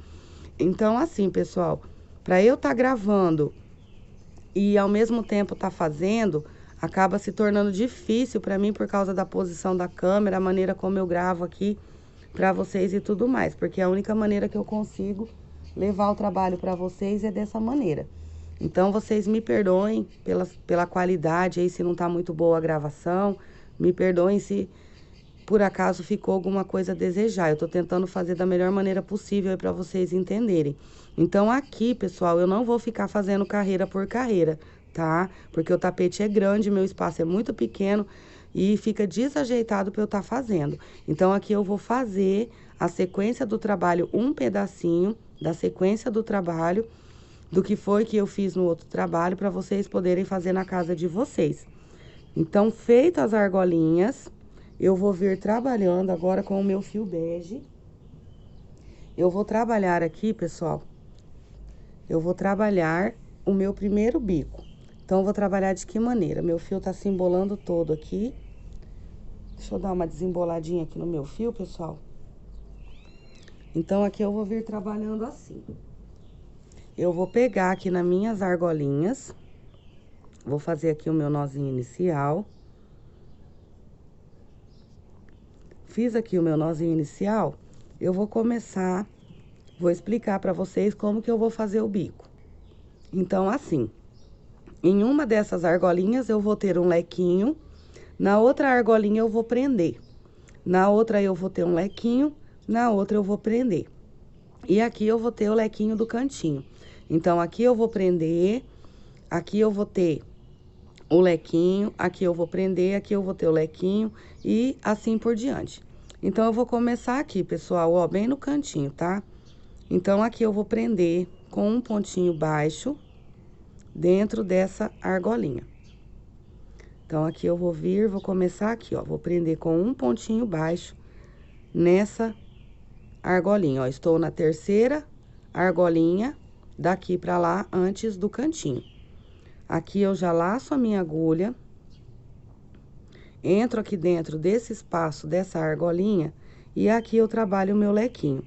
Então, assim, pessoal, para eu estar gravando e ao mesmo tempo estar fazendo, acaba se tornando difícil para mim por causa da posição da câmera, a maneira como eu gravo aqui para vocês e tudo mais, porque a única maneira que eu consigo levar o trabalho para vocês é dessa maneira. Então, vocês me perdoem pela qualidade aí, se não tá muito boa a gravação, me perdoem se por acaso ficou alguma coisa a desejar. Eu tô tentando fazer da melhor maneira possível aí para vocês entenderem. Então, aqui, pessoal, eu não vou ficar fazendo carreira por carreira, tá? Porque o tapete é grande, meu espaço é muito pequeno e fica desajeitado para eu estar fazendo. Então, aqui eu vou fazer a sequência do trabalho, um pedacinho da sequência do trabalho, do que foi que eu fiz no outro trabalho, para vocês poderem fazer na casa de vocês. Então, feitas as argolinhas, eu vou vir trabalhando agora com o meu fio bege. Eu vou trabalhar aqui, pessoal, eu vou trabalhar o meu primeiro bico. Então, eu vou trabalhar de que maneira? Meu fio tá se embolando todo aqui. Deixa eu dar uma desemboladinha aqui no meu fio, pessoal. Então, aqui eu vou vir trabalhando assim. Eu vou pegar aqui nas minhas argolinhas, vou fazer aqui o meu nozinho inicial. Fiz aqui o meu nozinho inicial, eu vou começar, vou explicar para vocês como que eu vou fazer o bico. Então, assim, em uma dessas argolinhas eu vou ter um lequinho, na outra argolinha eu vou prender. Na outra eu vou ter um lequinho, na outra eu vou prender. E aqui eu vou ter o lequinho do cantinho. Então, aqui eu vou prender, aqui eu vou ter o lequinho, aqui eu vou prender, aqui eu vou ter o lequinho e assim por diante. Então, eu vou começar aqui, pessoal, ó, bem no cantinho, tá? Então, aqui eu vou prender com um pontinho baixo dentro dessa argolinha. Então, aqui eu vou vir, vou começar aqui, ó, vou prender com um pontinho baixo nessa argolinha, ó. Estou na terceira argolinha daqui pra lá, antes do cantinho. Aqui eu já laço a minha agulha, entro aqui dentro desse espaço dessa argolinha e aqui eu trabalho o meu lequinho.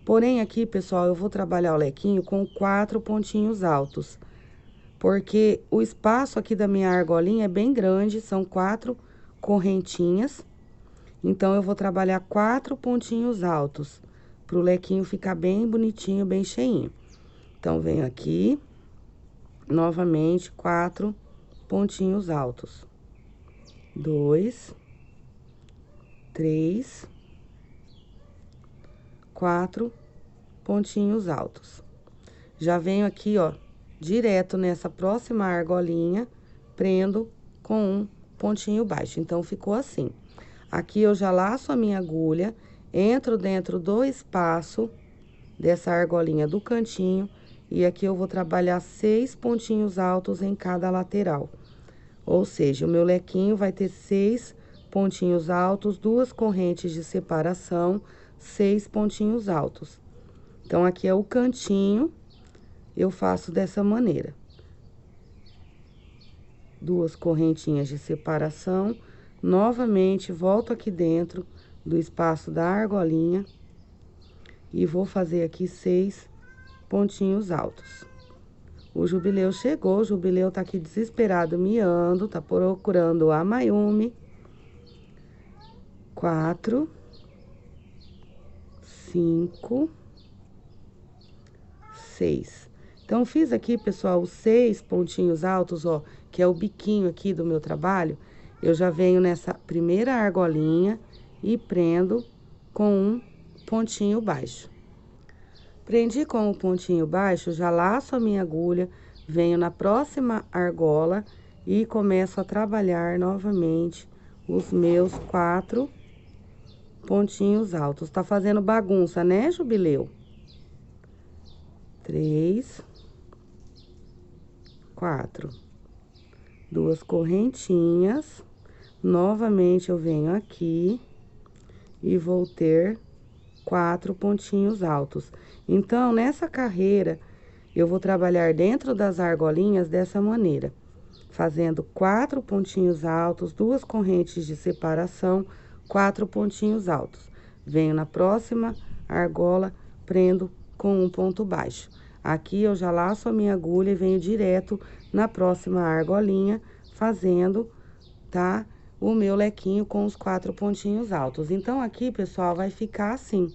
Porém, aqui, pessoal, eu vou trabalhar o lequinho com 4 pontinhos altos, porque o espaço aqui da minha argolinha é bem grande, são 4 correntinhas. Então, eu vou trabalhar 4 pontinhos altos, pro lequinho ficar bem bonitinho, bem cheinho. Então, venho aqui, novamente, 4 pontinhos altos. 2, 3, 4 pontinhos altos. Já venho aqui, ó, direto nessa próxima argolinha, prendo com um pontinho baixo. Então, ficou assim. Aqui eu já laço a minha agulha, entro dentro do espaço dessa argolinha do cantinho, e aqui eu vou trabalhar 6 pontinhos altos em cada lateral. Ou seja, o meu lequinho vai ter 6 pontinhos altos, 2 correntes de separação, 6 pontinhos altos. Então, aqui é o cantinho, eu faço dessa maneira. 2 correntinhas de separação, novamente, volto aqui dentro do espaço da argolinha e vou fazer aqui 6 pontinhos altos. O Jubileu chegou, o Jubileu tá aqui desesperado, miando, tá procurando a Mayumi. 4, 5, 6. Então, fiz aqui, pessoal, os 6 pontinhos altos, ó, que é o biquinho aqui do meu trabalho. Eu já venho nessa primeira argolinha e prendo com um pontinho baixo. Prendi com o pontinho baixo, já laço a minha agulha, venho na próxima argola e começo a trabalhar novamente os meus 4 pontinhos altos. Tá fazendo bagunça, né, Jubileu? 3, 4. 2 correntinhas. Novamente, eu venho aqui e vou ter 4 pontinhos altos. Então, nessa carreira, eu vou trabalhar dentro das argolinhas dessa maneira, fazendo 4 pontinhos altos, 2 correntes de separação, 4 pontinhos altos. Venho na próxima argola, prendo com um ponto baixo. Aqui, eu já laço a minha agulha e venho direto na próxima argolinha, fazendo, tá? O meu lequinho com os 4 pontinhos altos. Então, aqui, pessoal, vai ficar assim,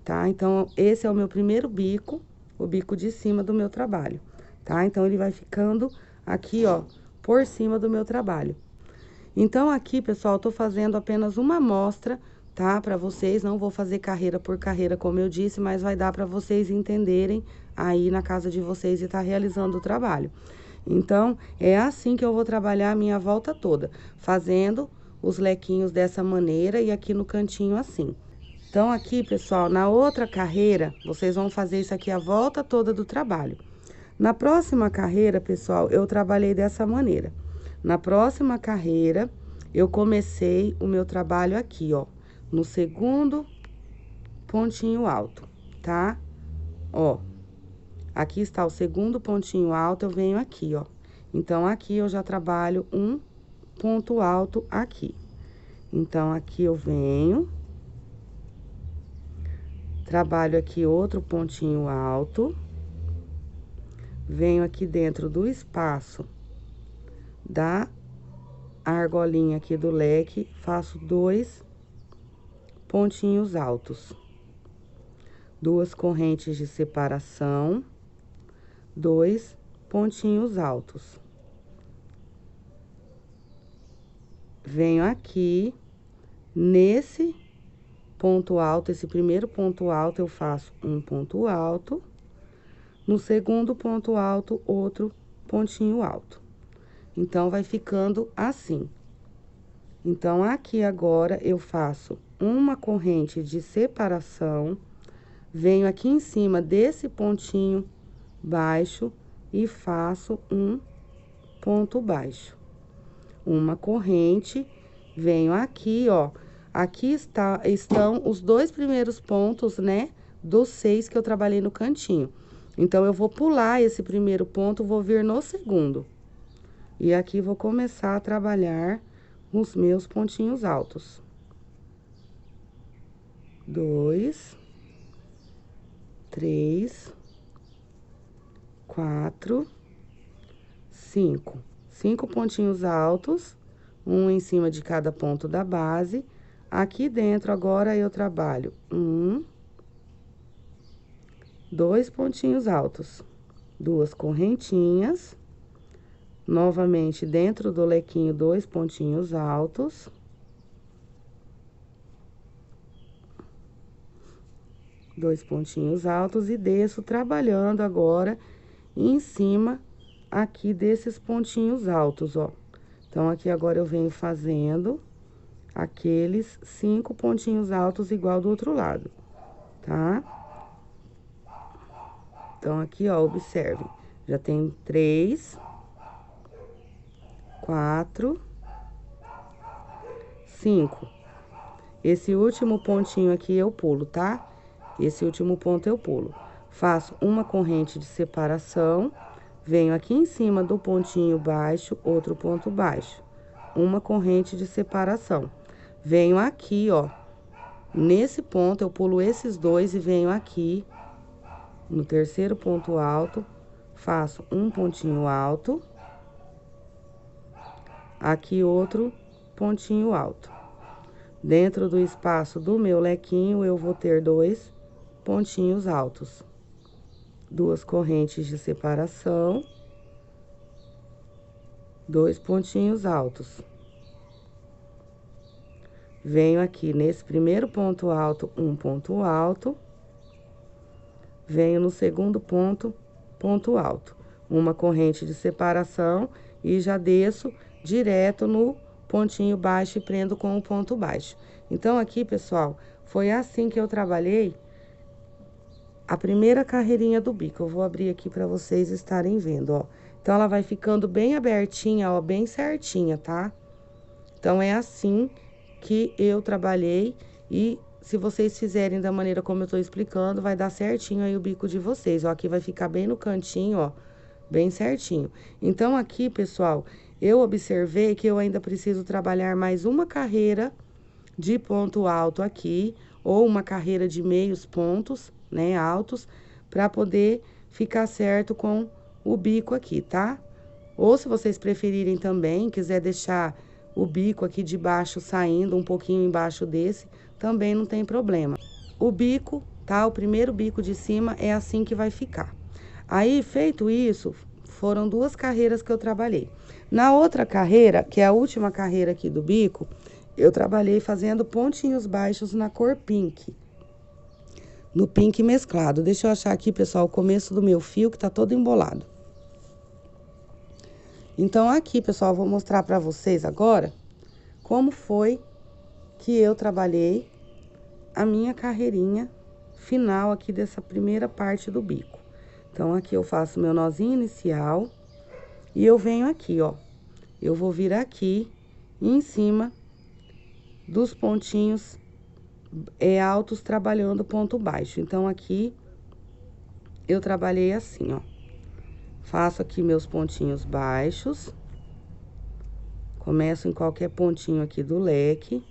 tá? Então, esse é o meu primeiro bico, o bico de cima do meu trabalho, tá? Então, ele vai ficando aqui, ó, por cima do meu trabalho. Então, aqui, pessoal, eu tô fazendo apenas uma amostra, tá? Pra vocês, não vou fazer carreira por carreira, como eu disse, mas vai dar pra vocês entenderem aí na casa de vocês e tá realizando o trabalho. Então, é assim que eu vou trabalhar a minha volta toda, fazendo os lequinhos dessa maneira e aqui no cantinho assim. Então, aqui, pessoal, na outra carreira, vocês vão fazer isso aqui a volta toda do trabalho. Na próxima carreira, pessoal, eu trabalhei dessa maneira. Na próxima carreira, eu comecei o meu trabalho aqui, ó, no segundo pontinho alto, tá? Ó. Aqui está o segundo pontinho alto, eu venho aqui, ó. Então, aqui eu já trabalho um ponto alto aqui. Então, aqui eu venho, trabalho aqui outro pontinho alto, venho aqui dentro do espaço da argolinha aqui do leque, faço 2 pontinhos altos. 2 correntes de separação, 2 pontinhos altos. Venho aqui, nesse ponto alto, esse primeiro ponto alto, eu faço um ponto alto. No segundo ponto alto, outro pontinho alto. Então, vai ficando assim. Então, aqui agora, eu faço uma corrente de separação, venho aqui em cima desse pontinho baixo e faço um ponto baixo. Uma corrente, venho aqui, ó, aqui estão os 2 primeiros pontos, né, dos 6 que eu trabalhei no cantinho. Então, eu vou pular esse primeiro ponto, vou vir no segundo. E aqui, vou começar a trabalhar os meus pontinhos altos. 2, 3, 4, 5. 5 pontinhos altos, um em cima de cada ponto da base. Aqui dentro, agora, eu trabalho 1, 2 pontinhos altos, 2 correntinhas. Novamente, dentro do lequinho, 2 pontinhos altos. Dois pontinhos altos e desço trabalhando agora em cima aqui desses pontinhos altos, ó. Então, aqui agora eu venho fazendo aqueles 5 pontinhos altos igual do outro lado, tá? Então, aqui, ó, observe, já tem 3, 4, 5. Esse último pontinho aqui eu pulo, tá? Esse último ponto eu pulo. Faço uma corrente de separação, venho aqui em cima do pontinho baixo, outro ponto baixo. Uma corrente de separação. Venho aqui, ó, nesse ponto, eu pulo esses 2 e venho aqui, no terceiro ponto alto, faço um pontinho alto. Aqui, outro pontinho alto. Dentro do espaço do meu lequinho, eu vou ter 2 pontinhos altos. 2 correntes de separação. 2 pontinhos altos. Venho aqui nesse primeiro ponto alto, um ponto alto. Venho no segundo ponto, ponto alto. Uma corrente de separação e já desço direto no pontinho baixo e prendo com o ponto baixo. Então, aqui, pessoal, foi assim que eu trabalhei a primeira carreirinha do bico. Eu vou abrir aqui pra vocês estarem vendo, ó. Então, ela vai ficando bem abertinha, ó, bem certinha, tá? Então, é assim que eu trabalhei e se vocês fizerem da maneira como eu tô explicando, vai dar certinho aí o bico de vocês, ó. Aqui vai ficar bem no cantinho, ó, bem certinho. Então, aqui, pessoal, eu observei que eu ainda preciso trabalhar mais uma carreira de ponto alto aqui, ou uma carreira de meios pontos, né, altos, pra poder ficar certo com o bico aqui, tá? Ou se vocês preferirem também, quiser deixar o bico aqui de baixo saindo um pouquinho embaixo desse, também não tem problema. O bico, tá? O primeiro bico de cima é assim que vai ficar. Aí, feito isso, foram 2 carreiras que eu trabalhei. Na outra carreira, que é a última carreira aqui do bico, eu trabalhei fazendo pontinhos baixos na cor pink. No pink mesclado. Deixa eu achar aqui, pessoal, o começo do meu fio, que tá todo embolado. Então, aqui, pessoal, eu vou mostrar pra vocês agora como foi que eu trabalhei a minha carreirinha final aqui dessa primeira parte do bico. Então, aqui eu faço meu nozinho inicial e eu venho aqui, ó. Eu vou vir aqui em cima dos pontinhos altos trabalhando ponto baixo. Então, aqui eu trabalhei assim, ó. Faço aqui meus pontinhos baixos. Começo em qualquer pontinho aqui do leque.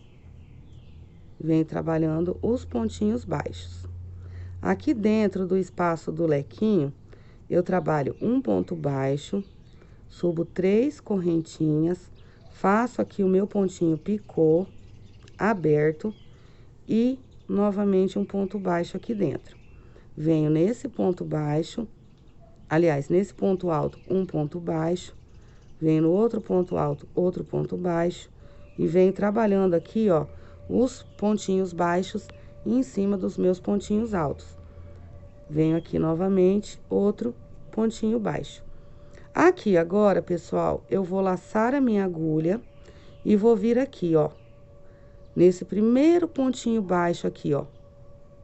Venho trabalhando os pontinhos baixos. Aqui dentro do espaço do lequinho, eu trabalho um ponto baixo, subo 3 correntinhas, faço aqui o meu pontinho picô aberto e novamente um ponto baixo aqui dentro. Venho nesse ponto baixo, aliás, nesse ponto alto, um ponto baixo, venho no outro ponto alto, outro ponto baixo e venho trabalhando aqui, ó, os pontinhos baixos em cima dos meus pontinhos altos. Venho aqui novamente, outro pontinho baixo. Aqui agora, pessoal, eu vou laçar a minha agulha e vou vir aqui, ó, nesse primeiro pontinho baixo aqui, ó.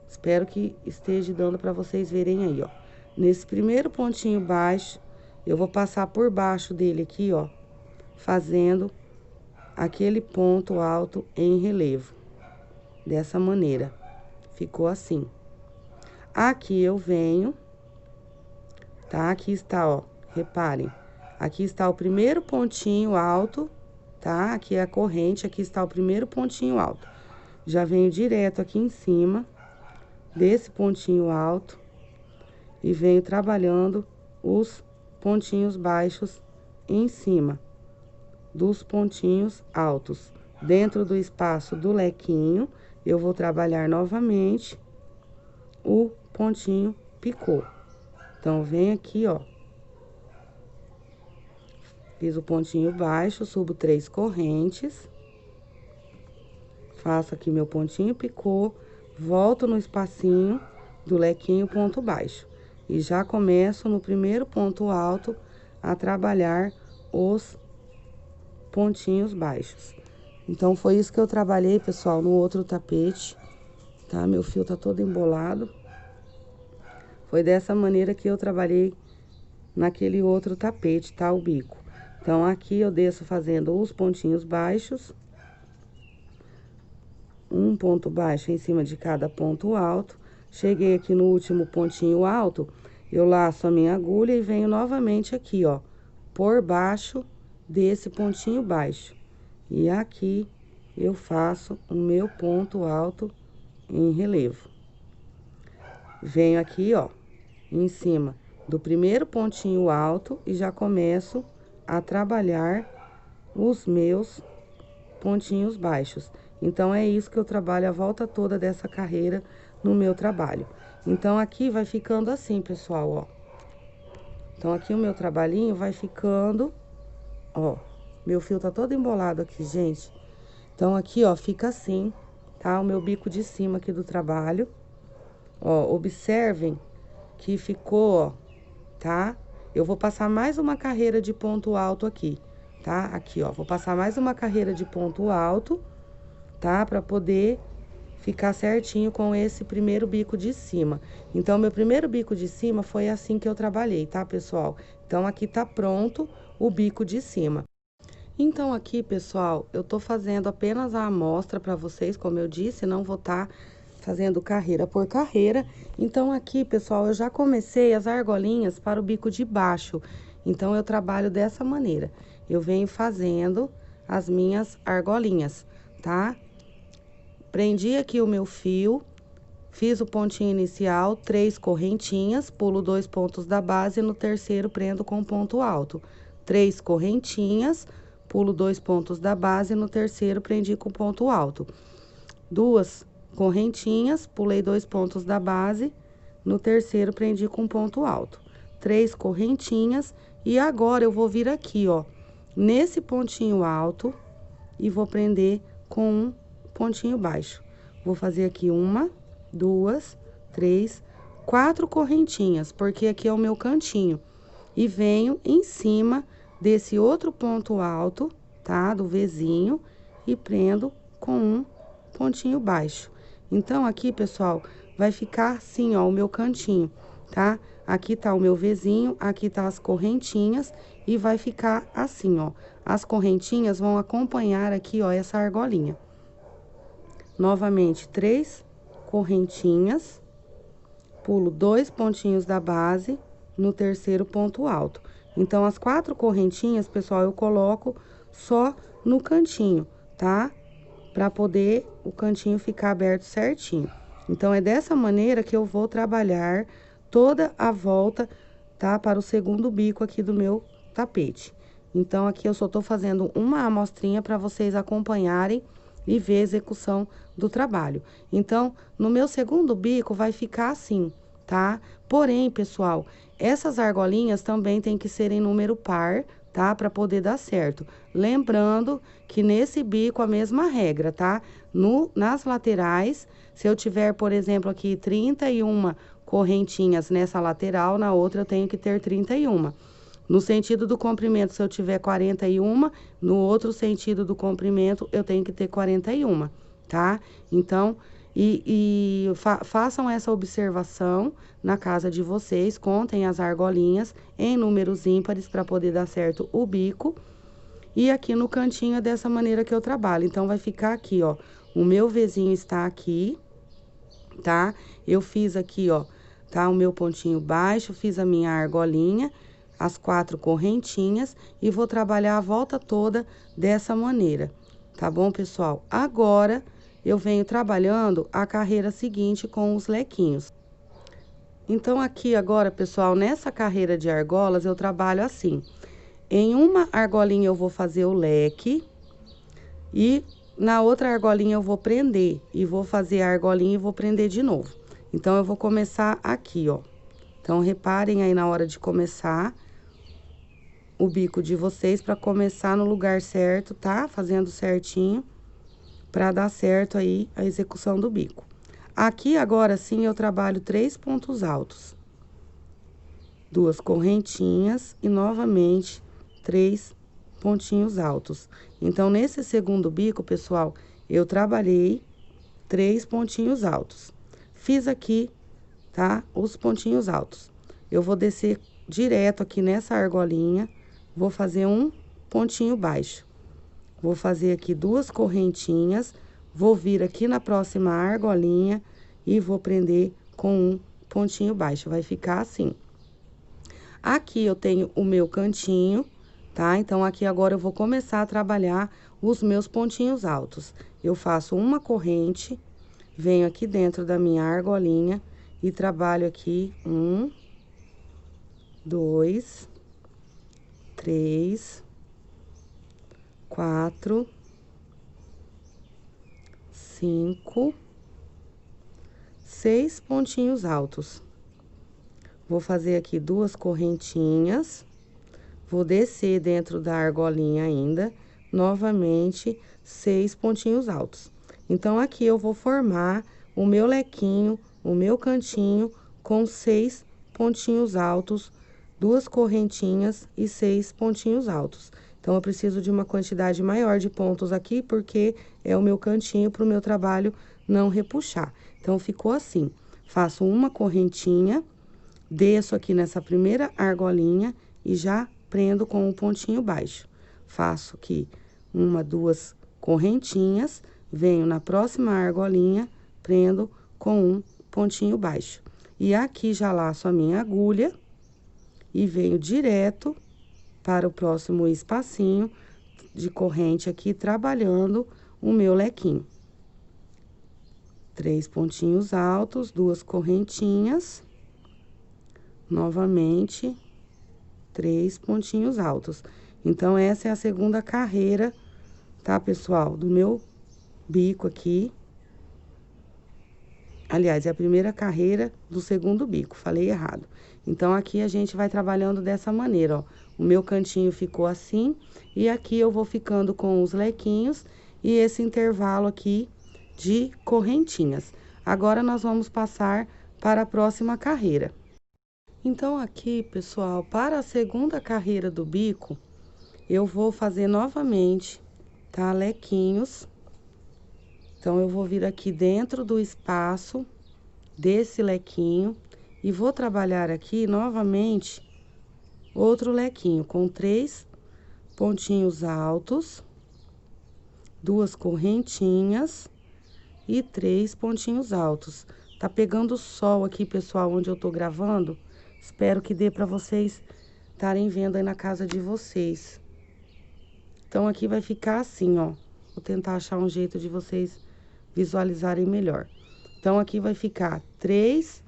Espero que esteja dando pra vocês verem aí, ó. Nesse primeiro pontinho baixo, eu vou passar por baixo dele aqui, ó, fazendo aquele ponto alto em relevo. Dessa maneira. Ficou assim. Aqui eu venho, tá? Aqui está, ó, reparem. Aqui está o primeiro pontinho alto, tá? Aqui é a corrente, aqui está o primeiro pontinho alto. Já venho direto aqui em cima desse pontinho alto e venho trabalhando os pontinhos baixos em cima dos pontinhos altos. Dentro do espaço do lequinho, eu vou trabalhar novamente o pontinho picô. Então, vem aqui, ó. Fiz o pontinho baixo, subo 3 correntes. Faço aqui meu pontinho picô, volto no espacinho do lequinho ponto baixo. E já começo no primeiro ponto alto a trabalhar os pontinhos baixos. Então, foi isso que eu trabalhei, pessoal, no outro tapete, tá? Meu fio tá todo embolado. Foi dessa maneira que eu trabalhei naquele outro tapete, tá? O bico. Então, aqui eu desço fazendo os pontinhos baixos. Um ponto baixo em cima de cada ponto alto. Cheguei aqui no último pontinho alto, eu laço a minha agulha e venho novamente aqui, ó, por baixo desse pontinho baixo. E aqui eu faço o meu ponto alto em relevo. Venho aqui, ó, em cima do primeiro pontinho alto e já começo a trabalhar os meus pontinhos baixos. Então, é isso que eu trabalho a volta toda dessa carreira no meu trabalho. Então, aqui vai ficando assim, pessoal, ó. Então, aqui o meu trabalhinho vai ficando, ó. Meu fio tá todo embolado aqui, gente. Então, aqui, ó, fica assim, tá? O meu bico de cima aqui do trabalho. Ó, observem que ficou, ó, tá? Eu vou passar mais uma carreira de ponto alto aqui, tá? Aqui, ó, vou passar mais uma carreira de ponto alto, tá? Pra poder ficar certinho com esse primeiro bico de cima. Então, meu primeiro bico de cima foi assim que eu trabalhei, tá, pessoal? Então, aqui tá pronto o bico de cima. Então, aqui, pessoal, eu tô fazendo apenas a amostra pra vocês, como eu disse, não vou tá fazendo carreira por carreira. Então, aqui, pessoal, eu já comecei as argolinhas para o bico de baixo. Então, eu trabalho dessa maneira. Eu venho fazendo as minhas argolinhas, tá? Prendi aqui o meu fio, fiz o pontinho inicial, 3 correntinhas, pulo 2 pontos da base e no terceiro prendo com ponto alto. 3 correntinhas, pulo 2 pontos da base e no terceiro prendi com ponto alto. 2 correntinhas, pulei 2 pontos da base, no terceiro prendi com ponto alto. 3 correntinhas e agora eu vou vir aqui, ó, nesse pontinho alto e vou prender com um pontinho baixo. Vou fazer aqui 1, 2, 3, 4 correntinhas, porque aqui é o meu cantinho. E venho em cima desse outro ponto alto, tá? Do Vzinho, e prendo com um pontinho baixo. Então, aqui, pessoal, vai ficar assim, ó, o meu cantinho, tá? Aqui tá o meu Vzinho, aqui tá as correntinhas, e vai ficar assim, ó. As correntinhas vão acompanhar aqui, ó, essa argolinha. Novamente, 3 correntinhas, pulo 2 pontinhos da base no terceiro ponto alto. Então, as 4 correntinhas, pessoal, eu coloco só no cantinho, tá? Pra poder o cantinho ficar aberto certinho. Então, é dessa maneira que eu vou trabalhar toda a volta, tá? Para o segundo bico aqui do meu tapete. Então, aqui eu só tô fazendo uma amostrinha para vocês acompanharem e ver a execução do trabalho. Então, no meu segundo bico vai ficar assim, tá? Porém, pessoal, essas argolinhas também tem que ser em número par, tá? Para poder dar certo. Lembrando que nesse bico a mesma regra, tá? Nas laterais, se eu tiver, por exemplo, aqui 31 correntinhas nessa lateral, na outra eu tenho que ter 31. No sentido do comprimento, se eu tiver 41, no outro sentido do comprimento, eu tenho que ter 41, tá? Então, façam essa observação na casa de vocês, contem as argolinhas em números ímpares para poder dar certo o bico. E aqui no cantinho é dessa maneira que eu trabalho. Então, vai ficar aqui, ó, o meu Vzinho está aqui, tá? Eu fiz aqui, ó, tá? O meu pontinho baixo, fiz a minha argolinha, as 4 correntinhas e vou trabalhar a volta toda dessa maneira, tá bom, pessoal? Agora, eu venho trabalhando a carreira seguinte com os lequinhos. Então, aqui agora, pessoal, nessa carreira de argolas, eu trabalho assim. Em uma argolinha eu vou fazer o leque e na outra argolinha eu vou prender e vou fazer a argolinha e vou prender de novo. Então, eu vou começar aqui, ó. Então, reparem aí na hora de começar o bico de vocês para começar no lugar certo, tá? Fazendo certinho para dar certo aí a execução do bico. Aqui agora sim eu trabalho 3 pontos altos. 2 correntinhas e novamente 3 pontinhos altos. Então, nesse segundo bico, pessoal, eu trabalhei 3 pontinhos altos. Fiz aqui, tá? Os pontinhos altos. Eu vou descer direto aqui nessa argolinha. Vou fazer um pontinho baixo. Vou fazer aqui 2 correntinhas, vou vir aqui na próxima argolinha e vou prender com um pontinho baixo. Vai ficar assim. Aqui eu tenho o meu cantinho, tá? Então, aqui agora eu vou começar a trabalhar os meus pontinhos altos. Eu faço uma corrente, venho aqui dentro da minha argolinha e trabalho aqui 1, 2, 3, 4, 5, 6 pontinhos altos. Vou fazer aqui 2 correntinhas, vou descer dentro da argolinha ainda, novamente 6 pontinhos altos. Então, aqui eu vou formar o meu lequinho, o meu cantinho com 6 pontinhos altos, 2 correntinhas e 6 pontinhos altos. Então, eu preciso de uma quantidade maior de pontos aqui, porque é o meu cantinho para o meu trabalho não repuxar. Então, ficou assim. Faço uma correntinha, desço aqui nessa primeira argolinha e já prendo com um pontinho baixo. Faço aqui uma, duas correntinhas, venho na próxima argolinha, prendo com um pontinho baixo. E aqui já laço a minha agulha e venho direto para o próximo espacinho de corrente aqui, trabalhando o meu lequinho. 3 pontinhos altos, 2 correntinhas, novamente, 3 pontinhos altos. Então, essa é a segunda carreira, tá, pessoal? Do meu bico aqui. Aliás, é a primeira carreira do segundo bico, falei errado. Então, aqui a gente vai trabalhando dessa maneira, ó. O meu cantinho ficou assim, e aqui eu vou ficando com os lequinhos e esse intervalo aqui de correntinhas. Agora, nós vamos passar para a próxima carreira. Então, aqui, pessoal, para a segunda carreira do bico, eu vou fazer novamente, tá? Lequinhos. Então, eu vou vir aqui dentro do espaço desse lequinho e vou trabalhar aqui novamente outro lequinho com 3 pontinhos altos, 2 correntinhas e 3 pontinhos altos. Tá pegando sol aqui, pessoal, onde eu tô gravando. Espero que dê pra vocês estarem vendo aí na casa de vocês. Então, aqui vai ficar assim, ó. Vou tentar achar um jeito de vocês visualizarem melhor. Então, aqui vai ficar 3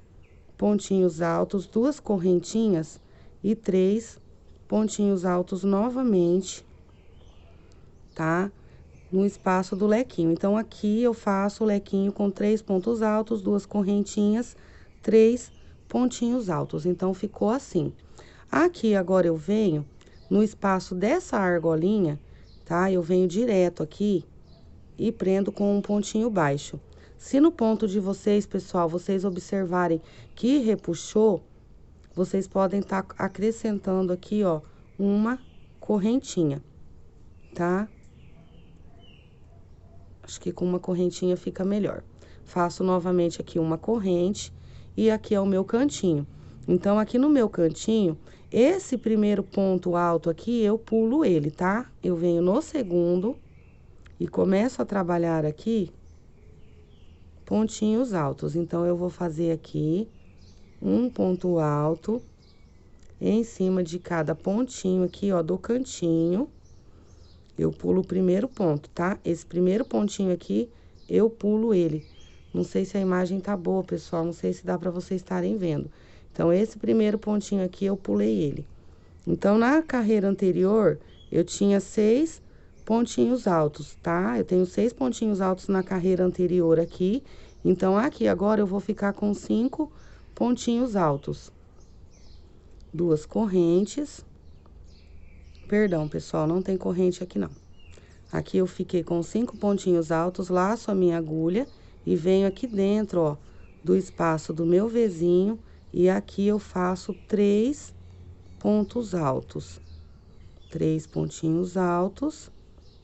pontinhos altos, 2 correntinhas e 3 pontinhos altos novamente, tá? No espaço do lequinho. Então, aqui eu faço o lequinho com 3 pontos altos, 2 correntinhas, 3 pontinhos altos. Então, ficou assim. Aqui, agora, eu venho no espaço dessa argolinha, tá? Eu venho direto aqui e prendo com um pontinho baixo. Se no ponto de vocês, pessoal, vocês observarem que repuxou, vocês podem estar acrescentando aqui, ó, uma correntinha, tá? Acho que com uma correntinha fica melhor. Faço novamente aqui uma corrente e aqui é o meu cantinho. Então, aqui no meu cantinho, esse primeiro ponto alto aqui, eu pulo ele, tá? Eu venho no segundo e começo a trabalhar aqui pontinhos altos. Então, eu vou fazer aqui um ponto alto em cima de cada pontinho aqui, ó, do cantinho. Eu pulo o primeiro ponto, tá? Esse primeiro pontinho aqui, eu pulo ele. Não sei se a imagem tá boa, pessoal, não sei se dá pra vocês estarem vendo. Então, esse primeiro pontinho aqui, eu pulei ele. Então, na carreira anterior, eu tinha 6 pontinhos altos, tá? Eu tenho 6 pontinhos altos na carreira anterior aqui. Então, aqui agora eu vou ficar com 5 pontinhos altos. 2 correntes. Perdão, pessoal, não tem corrente aqui não. Aqui eu fiquei com 5 pontinhos altos, laço a minha agulha e venho aqui dentro, ó, do espaço do meu Vzinho. E aqui eu faço 3 pontos altos. 3 pontinhos altos,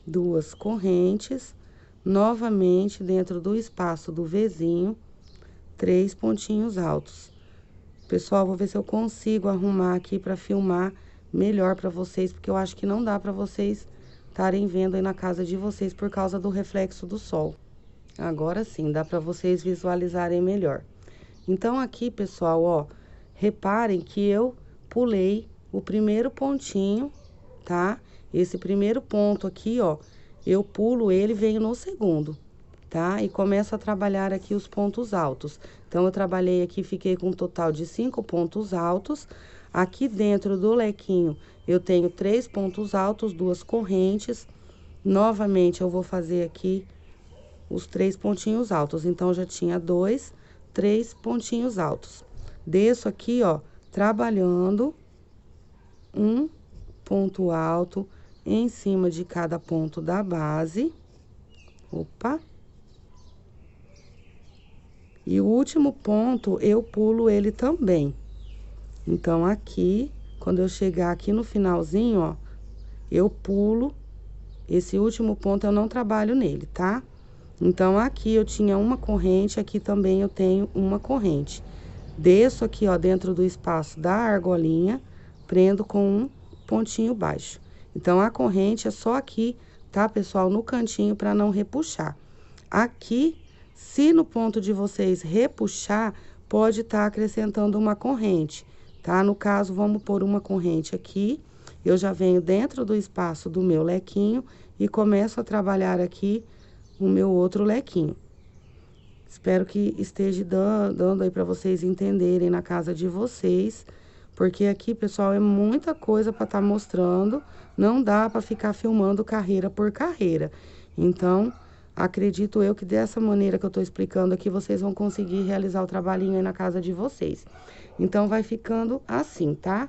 2 correntes, novamente dentro do espaço do Vzinho, 3 pontinhos altos. Pessoal, vou ver se eu consigo arrumar aqui para filmar melhor para vocês, porque eu acho que não dá para vocês estarem vendo aí na casa de vocês por causa do reflexo do sol. Agora sim, dá para vocês visualizarem melhor. Então, aqui, pessoal, ó, reparem que eu pulei o primeiro pontinho, tá? Esse primeiro ponto aqui, ó, eu pulo ele, venho no segundo, tá? E começo a trabalhar aqui os pontos altos. Então, eu trabalhei aqui, fiquei com um total de 5 pontos altos. Aqui dentro do lequinho, eu tenho 3 pontos altos, 2 correntes. Novamente, eu vou fazer aqui os 3 pontinhos altos. Então, já tinha 2, 3 pontinhos altos. Desço aqui, ó, trabalhando um ponto alto em cima de cada ponto da base. Opa! E o último ponto, eu pulo ele também. Então, aqui, quando eu chegar aqui no finalzinho, ó, eu pulo. Esse último ponto eu não trabalho nele, tá? Então, aqui eu tinha uma corrente, aqui também eu tenho uma corrente. Desço aqui, ó, dentro do espaço da argolinha, prendo com um pontinho baixo. Então, a corrente é só aqui, tá, pessoal? No cantinho, para não repuxar. Aqui, se no ponto de vocês repuxar, pode estar acrescentando uma corrente, tá? No caso, vamos pôr uma corrente aqui. Eu já venho dentro do espaço do meu lequinho e começo a trabalhar aqui o meu outro lequinho. Espero que esteja dando aí para vocês entenderem na casa de vocês, porque aqui, pessoal, é muita coisa para estar mostrando, não dá para ficar filmando carreira por carreira. Então, acredito eu que dessa maneira que eu tô explicando aqui, vocês vão conseguir realizar o trabalhinho aí na casa de vocês. Então, vai ficando assim, tá?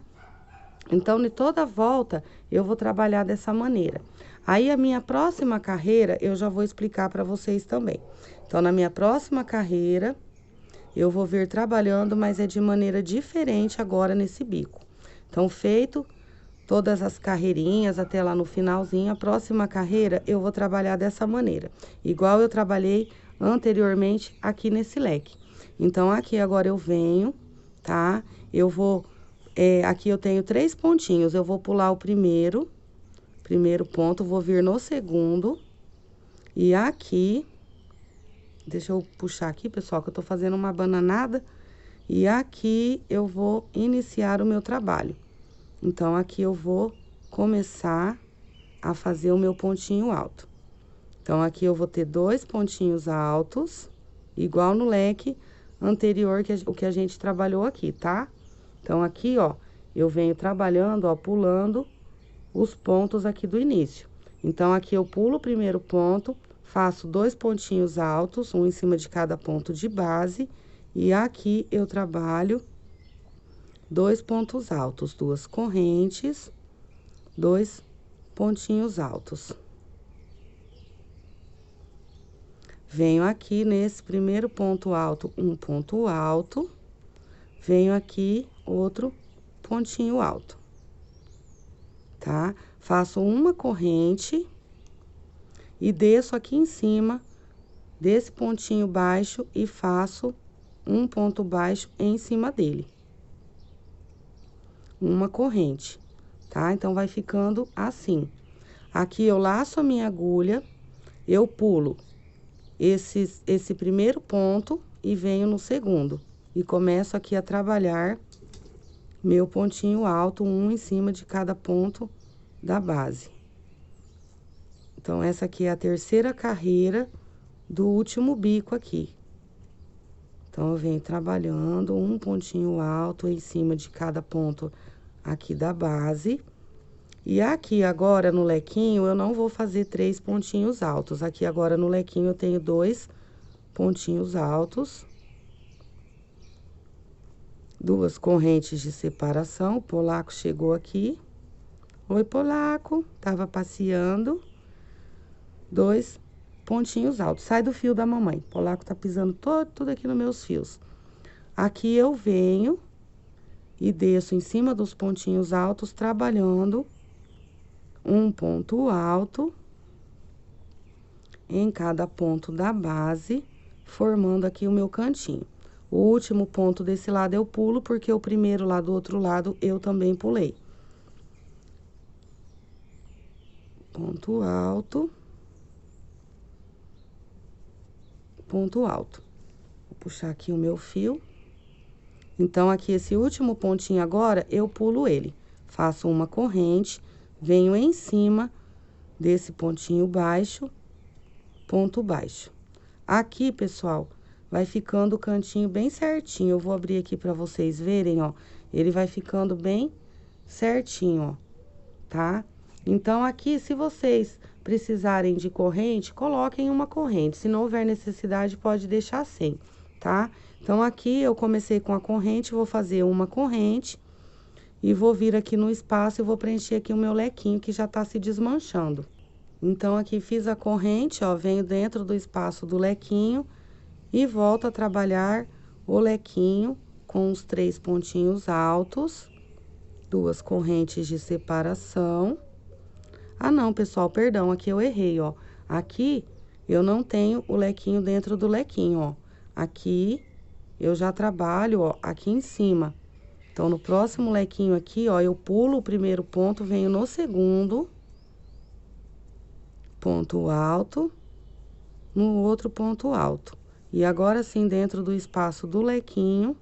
Então, de toda volta, eu vou trabalhar dessa maneira. Aí, a minha próxima carreira, eu já vou explicar para vocês também. Então, na minha próxima carreira, eu vou vir trabalhando, mas é de maneira diferente agora nesse bico. Então, feito todas as carreirinhas até lá no finalzinho, a próxima carreira eu vou trabalhar dessa maneira. Igual eu trabalhei anteriormente aqui nesse leque. Então, aqui agora eu venho, tá? Eu vou... aqui eu tenho 3 pontinhos, eu vou pular o primeiro ponto, vou vir no segundo, e aqui, deixa eu puxar aqui, pessoal, que eu tô fazendo uma bananada, e aqui eu vou iniciar o meu trabalho. Então, aqui eu vou começar a fazer o meu pontinho alto. Então, aqui eu vou ter 2 pontinhos altos, igual no leque anterior, o que a gente trabalhou aqui, tá? Então, aqui, ó, eu venho trabalhando, ó, pulando os pontos aqui do início. Então, aqui eu pulo o primeiro ponto, faço 2 pontinhos altos, um em cima de cada ponto de base, e aqui eu trabalho 2 pontos altos, 2 correntes, 2 pontinhos altos. Venho aqui nesse primeiro ponto alto, um ponto alto, venho aqui outro pontinho alto, tá? Faço uma corrente e desço aqui em cima desse pontinho baixo e faço um ponto baixo em cima dele. Uma corrente, tá? Então, vai ficando assim. Aqui eu laço a minha agulha, eu pulo esse primeiro ponto e venho no segundo. E começo aqui a trabalhar meu pontinho alto, um em cima de cada ponto da base. Então, essa aqui é a terceira carreira do último bico aqui. Então, eu venho trabalhando um pontinho alto em cima de cada ponto aqui da base. E aqui agora no lequinho, eu não vou fazer 3 pontinhos altos. Aqui agora no lequinho eu tenho 2 pontinhos altos. 2 correntes de separação. O polaco chegou aqui. Oi, polaco. Tava passeando. 2 pontinhos altos. Sai do fio da mamãe. O polaco tá pisando tudo aqui nos meus fios. Aqui eu venho e desço em cima dos pontinhos altos, trabalhando um ponto alto em cada ponto da base, formando aqui o meu cantinho. O último ponto desse lado eu pulo, porque o primeiro lá do outro lado eu também pulei. Ponto alto. Ponto alto. Vou puxar aqui o meu fio. Então, aqui esse último pontinho agora, eu pulo ele. Faço uma corrente, venho em cima desse pontinho baixo, ponto baixo. Aqui, pessoal, vai ficando o cantinho bem certinho. Eu vou abrir aqui pra vocês verem, ó. Ele vai ficando bem certinho, ó, tá? Então, aqui, se vocês precisarem de corrente, coloquem uma corrente. Se não houver necessidade, pode deixar sem, tá? Então, aqui eu comecei com a corrente, vou fazer uma corrente e vou vir aqui no espaço e vou preencher aqui o meu lequinho que já tá se desmanchando. Então, aqui fiz a corrente, ó, venho dentro do espaço do lequinho e volto a trabalhar o lequinho com os 3 pontinhos altos, 2 correntes de separação. Ah, não, pessoal, perdão, aqui eu errei, ó. Aqui eu não tenho o lequinho dentro do lequinho, ó. Aqui eu já trabalho, ó, aqui em cima. Então, no próximo lequinho aqui, ó, eu pulo o primeiro ponto, venho no segundo, ponto alto, no outro ponto alto. E agora sim, dentro do espaço do lequinho,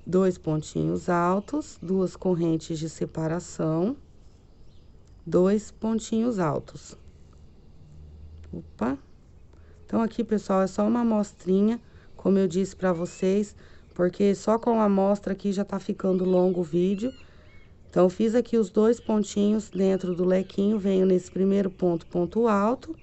2 pontinhos altos, 2 correntes de separação, 2 pontinhos altos. Opa! Então, aqui, pessoal, é só uma amostrinha, como eu disse pra vocês, porque só com a amostra aqui já tá ficando longo o vídeo. Então, eu fiz aqui os 2 pontinhos dentro do lequinho, venho nesse primeiro ponto, ponto alto,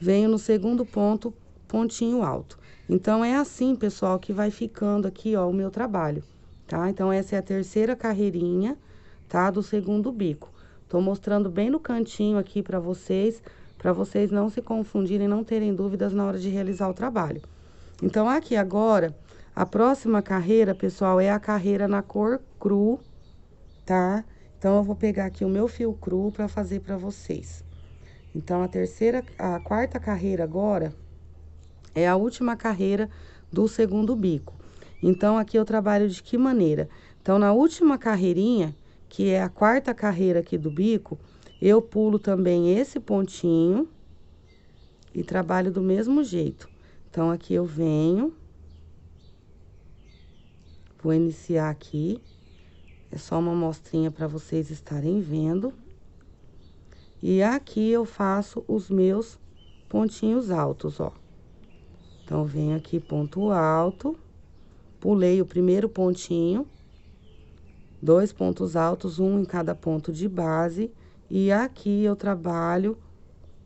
venho no segundo ponto, pontinho alto. Então, é assim, pessoal, que vai ficando aqui, ó, o meu trabalho, tá? Então, essa é a terceira carreirinha, tá? Do segundo bico. Tô mostrando bem no cantinho aqui pra vocês não se confundirem, não terem dúvidas na hora de realizar o trabalho. Então, aqui agora, a próxima carreira, pessoal, é a carreira na cor cru, tá? Então, eu vou pegar aqui o meu fio cru pra fazer pra vocês. Então, a quarta carreira agora é a última carreira do segundo bico. Então, aqui eu trabalho de que maneira? Então, na última carreirinha, que é a quarta carreira aqui do bico, eu pulo também esse pontinho e trabalho do mesmo jeito. Então, aqui eu venho, vou iniciar aqui, é só uma amostrinha para vocês estarem vendo. E aqui eu faço os meus pontinhos altos, ó. Então, eu venho aqui, ponto alto, pulei o primeiro pontinho, 2 pontos altos, um em cada ponto de base, e aqui eu trabalho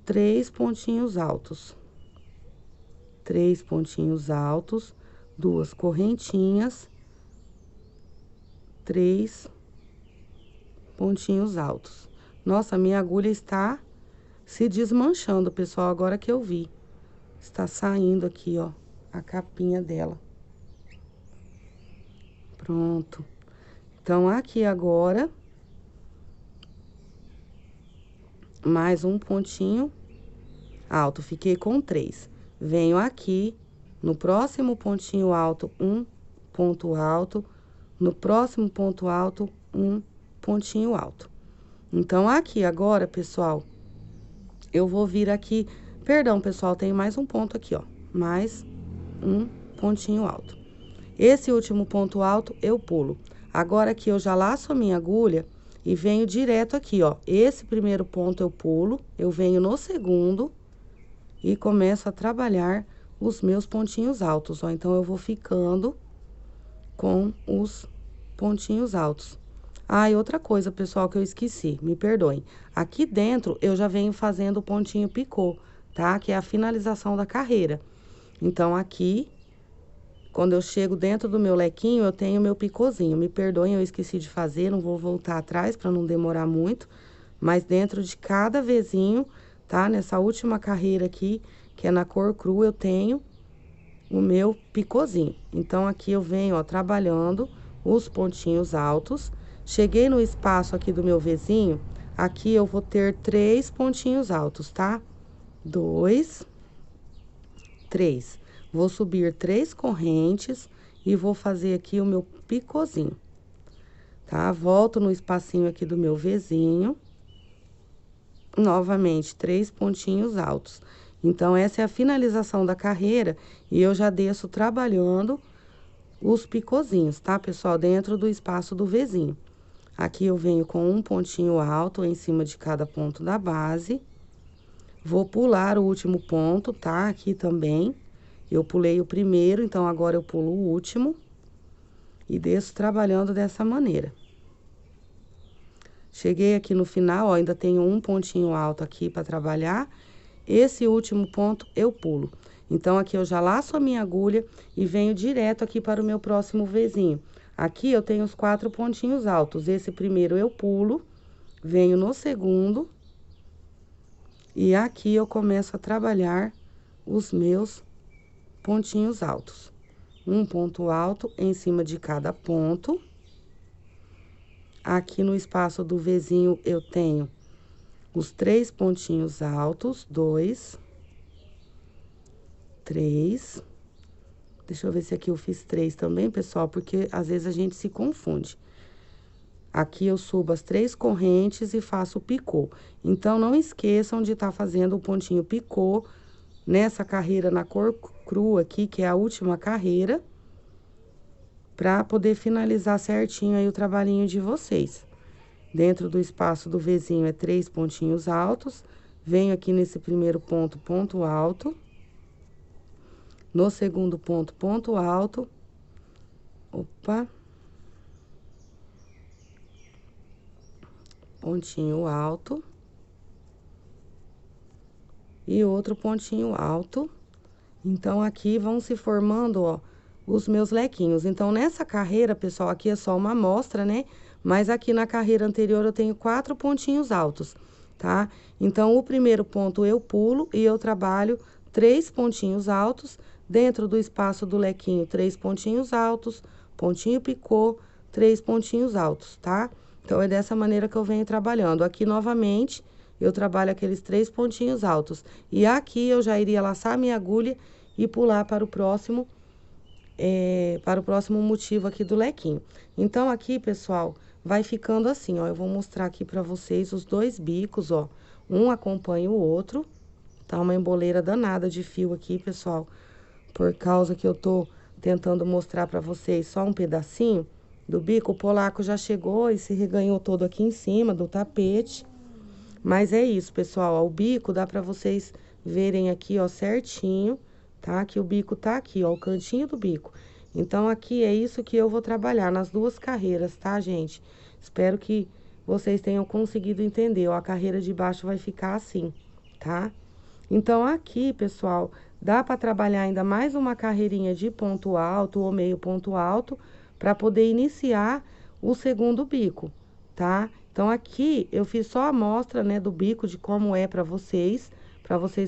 3 pontinhos altos. 3 pontinhos altos, 2 correntinhas, 3 pontinhos altos. Nossa, minha agulha está se desmanchando, pessoal, agora que eu vi. Está saindo aqui, ó, a capinha dela. Pronto. Então, aqui agora, mais um pontinho alto, fiquei com 3. Venho aqui, no próximo pontinho alto, um ponto alto, no próximo ponto alto, um pontinho alto. Então, aqui agora, pessoal, eu vou vir aqui, perdão, pessoal, tem mais um ponto aqui, ó, mais um pontinho alto. Esse último ponto alto, eu pulo. Agora aqui, eu já laço a minha agulha e venho direto aqui, ó. Esse primeiro ponto eu pulo, eu venho no segundo e começo a trabalhar os meus pontinhos altos, ó. Então, eu vou ficando com os pontinhos altos. Ah, e outra coisa, pessoal, que eu esqueci, me perdoem. Aqui dentro, eu já venho fazendo o pontinho picô, tá? Que é a finalização da carreira. Então, aqui, quando eu chego dentro do meu lequinho, eu tenho meu picôzinho. Me perdoem, eu esqueci de fazer, não vou voltar atrás para não demorar muito. Mas dentro de cada vezinho, tá? Nessa última carreira aqui, que é na cor cru, eu tenho o meu picôzinho. Então, aqui eu venho, ó, trabalhando os pontinhos altos. Cheguei no espaço aqui do meu vezinho, aqui eu vou ter 3 pontinhos altos, tá? 2, 3. Vou subir 3 correntes e vou fazer aqui o meu picôzinho, tá? Volto no espacinho aqui do meu vezinho. Novamente, 3 pontinhos altos. Então, essa é a finalização da carreira e eu já desço trabalhando os picôzinhos, tá, pessoal? Dentro do espaço do vezinho. Aqui eu venho com um pontinho alto em cima de cada ponto da base. Vou pular o último ponto, tá? Aqui também. Eu pulei o primeiro, então agora eu pulo o último. E desço trabalhando dessa maneira. Cheguei aqui no final, ó, ainda tenho um pontinho alto aqui para trabalhar. Esse último ponto eu pulo. Então, aqui eu já laço a minha agulha e venho direto aqui para o meu próximo vezinho. Aqui eu tenho os 4 pontinhos altos. Esse primeiro eu pulo, venho no segundo. E aqui eu começo a trabalhar os meus pontinhos altos. Um ponto alto em cima de cada ponto. Aqui no espaço do vezinho eu tenho os 3 pontinhos altos, 2, 3. Deixa eu ver se aqui eu fiz 3 também, pessoal, porque às vezes a gente se confunde. Aqui eu subo as 3 correntes e faço o picô. Então, não esqueçam de estar fazendo o pontinho picô nessa carreira na cor crua aqui, que é a última carreira, para poder finalizar certinho aí o trabalhinho de vocês. Dentro do espaço do Vzinho é 3 pontinhos altos, venho aqui nesse primeiro ponto, ponto alto. No segundo ponto, ponto alto. Opa. Pontinho alto. E outro pontinho alto. Então, aqui vão se formando, ó, os meus lequinhos. Então, nessa carreira, pessoal, aqui é só uma amostra, né? Mas aqui na carreira anterior eu tenho 4 pontinhos altos, tá? Então, o primeiro ponto eu pulo e eu trabalho 3 pontinhos altos. Dentro do espaço do lequinho, 3 pontinhos altos, pontinho picô, 3 pontinhos altos, tá? Então, é dessa maneira que eu venho trabalhando. Aqui, novamente, eu trabalho aqueles 3 pontinhos altos. E aqui, eu já iria laçar minha agulha e pular para o próximo motivo aqui do lequinho. Então, aqui, pessoal, vai ficando assim, ó. Eu vou mostrar aqui pra vocês os 2 bicos, ó. Um acompanha o outro. Tá uma emboleira danada de fio aqui, pessoal. Por causa que eu tô tentando mostrar pra vocês só um pedacinho do bico, o polaco já chegou e se reganhou todo aqui em cima do tapete. Mas é isso, pessoal, ó, o bico dá pra vocês verem aqui, ó, certinho, tá? Que o bico tá aqui, ó, o cantinho do bico. Então, aqui é isso que eu vou trabalhar nas 2 carreiras, tá, gente? Espero que vocês tenham conseguido entender, ó, a carreira de baixo vai ficar assim, tá? Então, aqui, pessoal, dá para trabalhar ainda mais uma carreirinha de ponto alto ou meio ponto alto para poder iniciar o segundo bico, tá? Então, aqui eu fiz só a amostra, né, do bico, de como é para vocês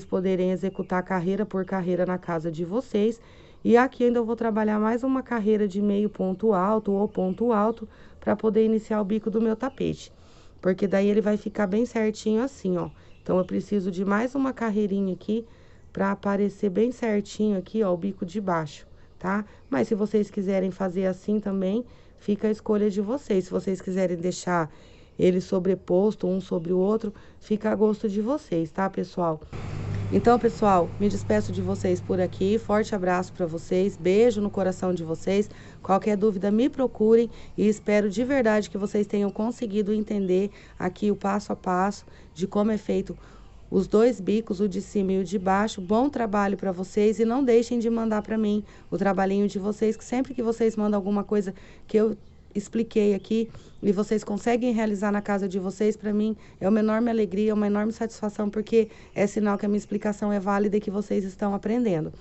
poderem executar carreira por carreira na casa de vocês. E aqui ainda eu vou trabalhar mais uma carreira de meio ponto alto ou ponto alto para poder iniciar o bico do meu tapete. Porque daí ele vai ficar bem certinho assim, ó. Então, eu preciso de mais uma carreirinha aqui para aparecer bem certinho aqui, ó, o bico de baixo, tá? Mas se vocês quiserem fazer assim também, fica a escolha de vocês. Se vocês quiserem deixar ele sobreposto um sobre o outro, fica a gosto de vocês, tá, pessoal? Então, pessoal, me despeço de vocês por aqui. Forte abraço para vocês, beijo no coração de vocês. Qualquer dúvida, me procurem e espero de verdade que vocês tenham conseguido entender aqui o passo a passo de como é feito os 2 bicos, o de cima e o de baixo. Bom trabalho para vocês e não deixem de mandar para mim o trabalhinho de vocês, que sempre que vocês mandam alguma coisa que eu expliquei aqui e vocês conseguem realizar na casa de vocês, para mim é uma enorme alegria, uma enorme satisfação, porque é sinal que a minha explicação é válida e que vocês estão aprendendo.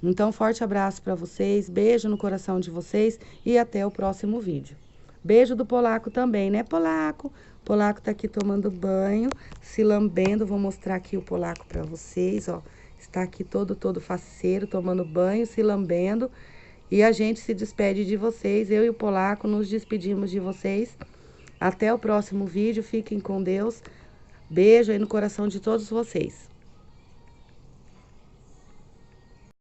Então, forte abraço para vocês, beijo no coração de vocês e até o próximo vídeo. Beijo do Polaco também, né, Polaco? Polaco tá aqui tomando banho, se lambendo. Vou mostrar aqui o Polaco para vocês, ó. Está aqui todo faceiro, tomando banho, se lambendo. E a gente se despede de vocês, eu e o Polaco nos despedimos de vocês. Até o próximo vídeo, fiquem com Deus. Beijo aí no coração de todos vocês.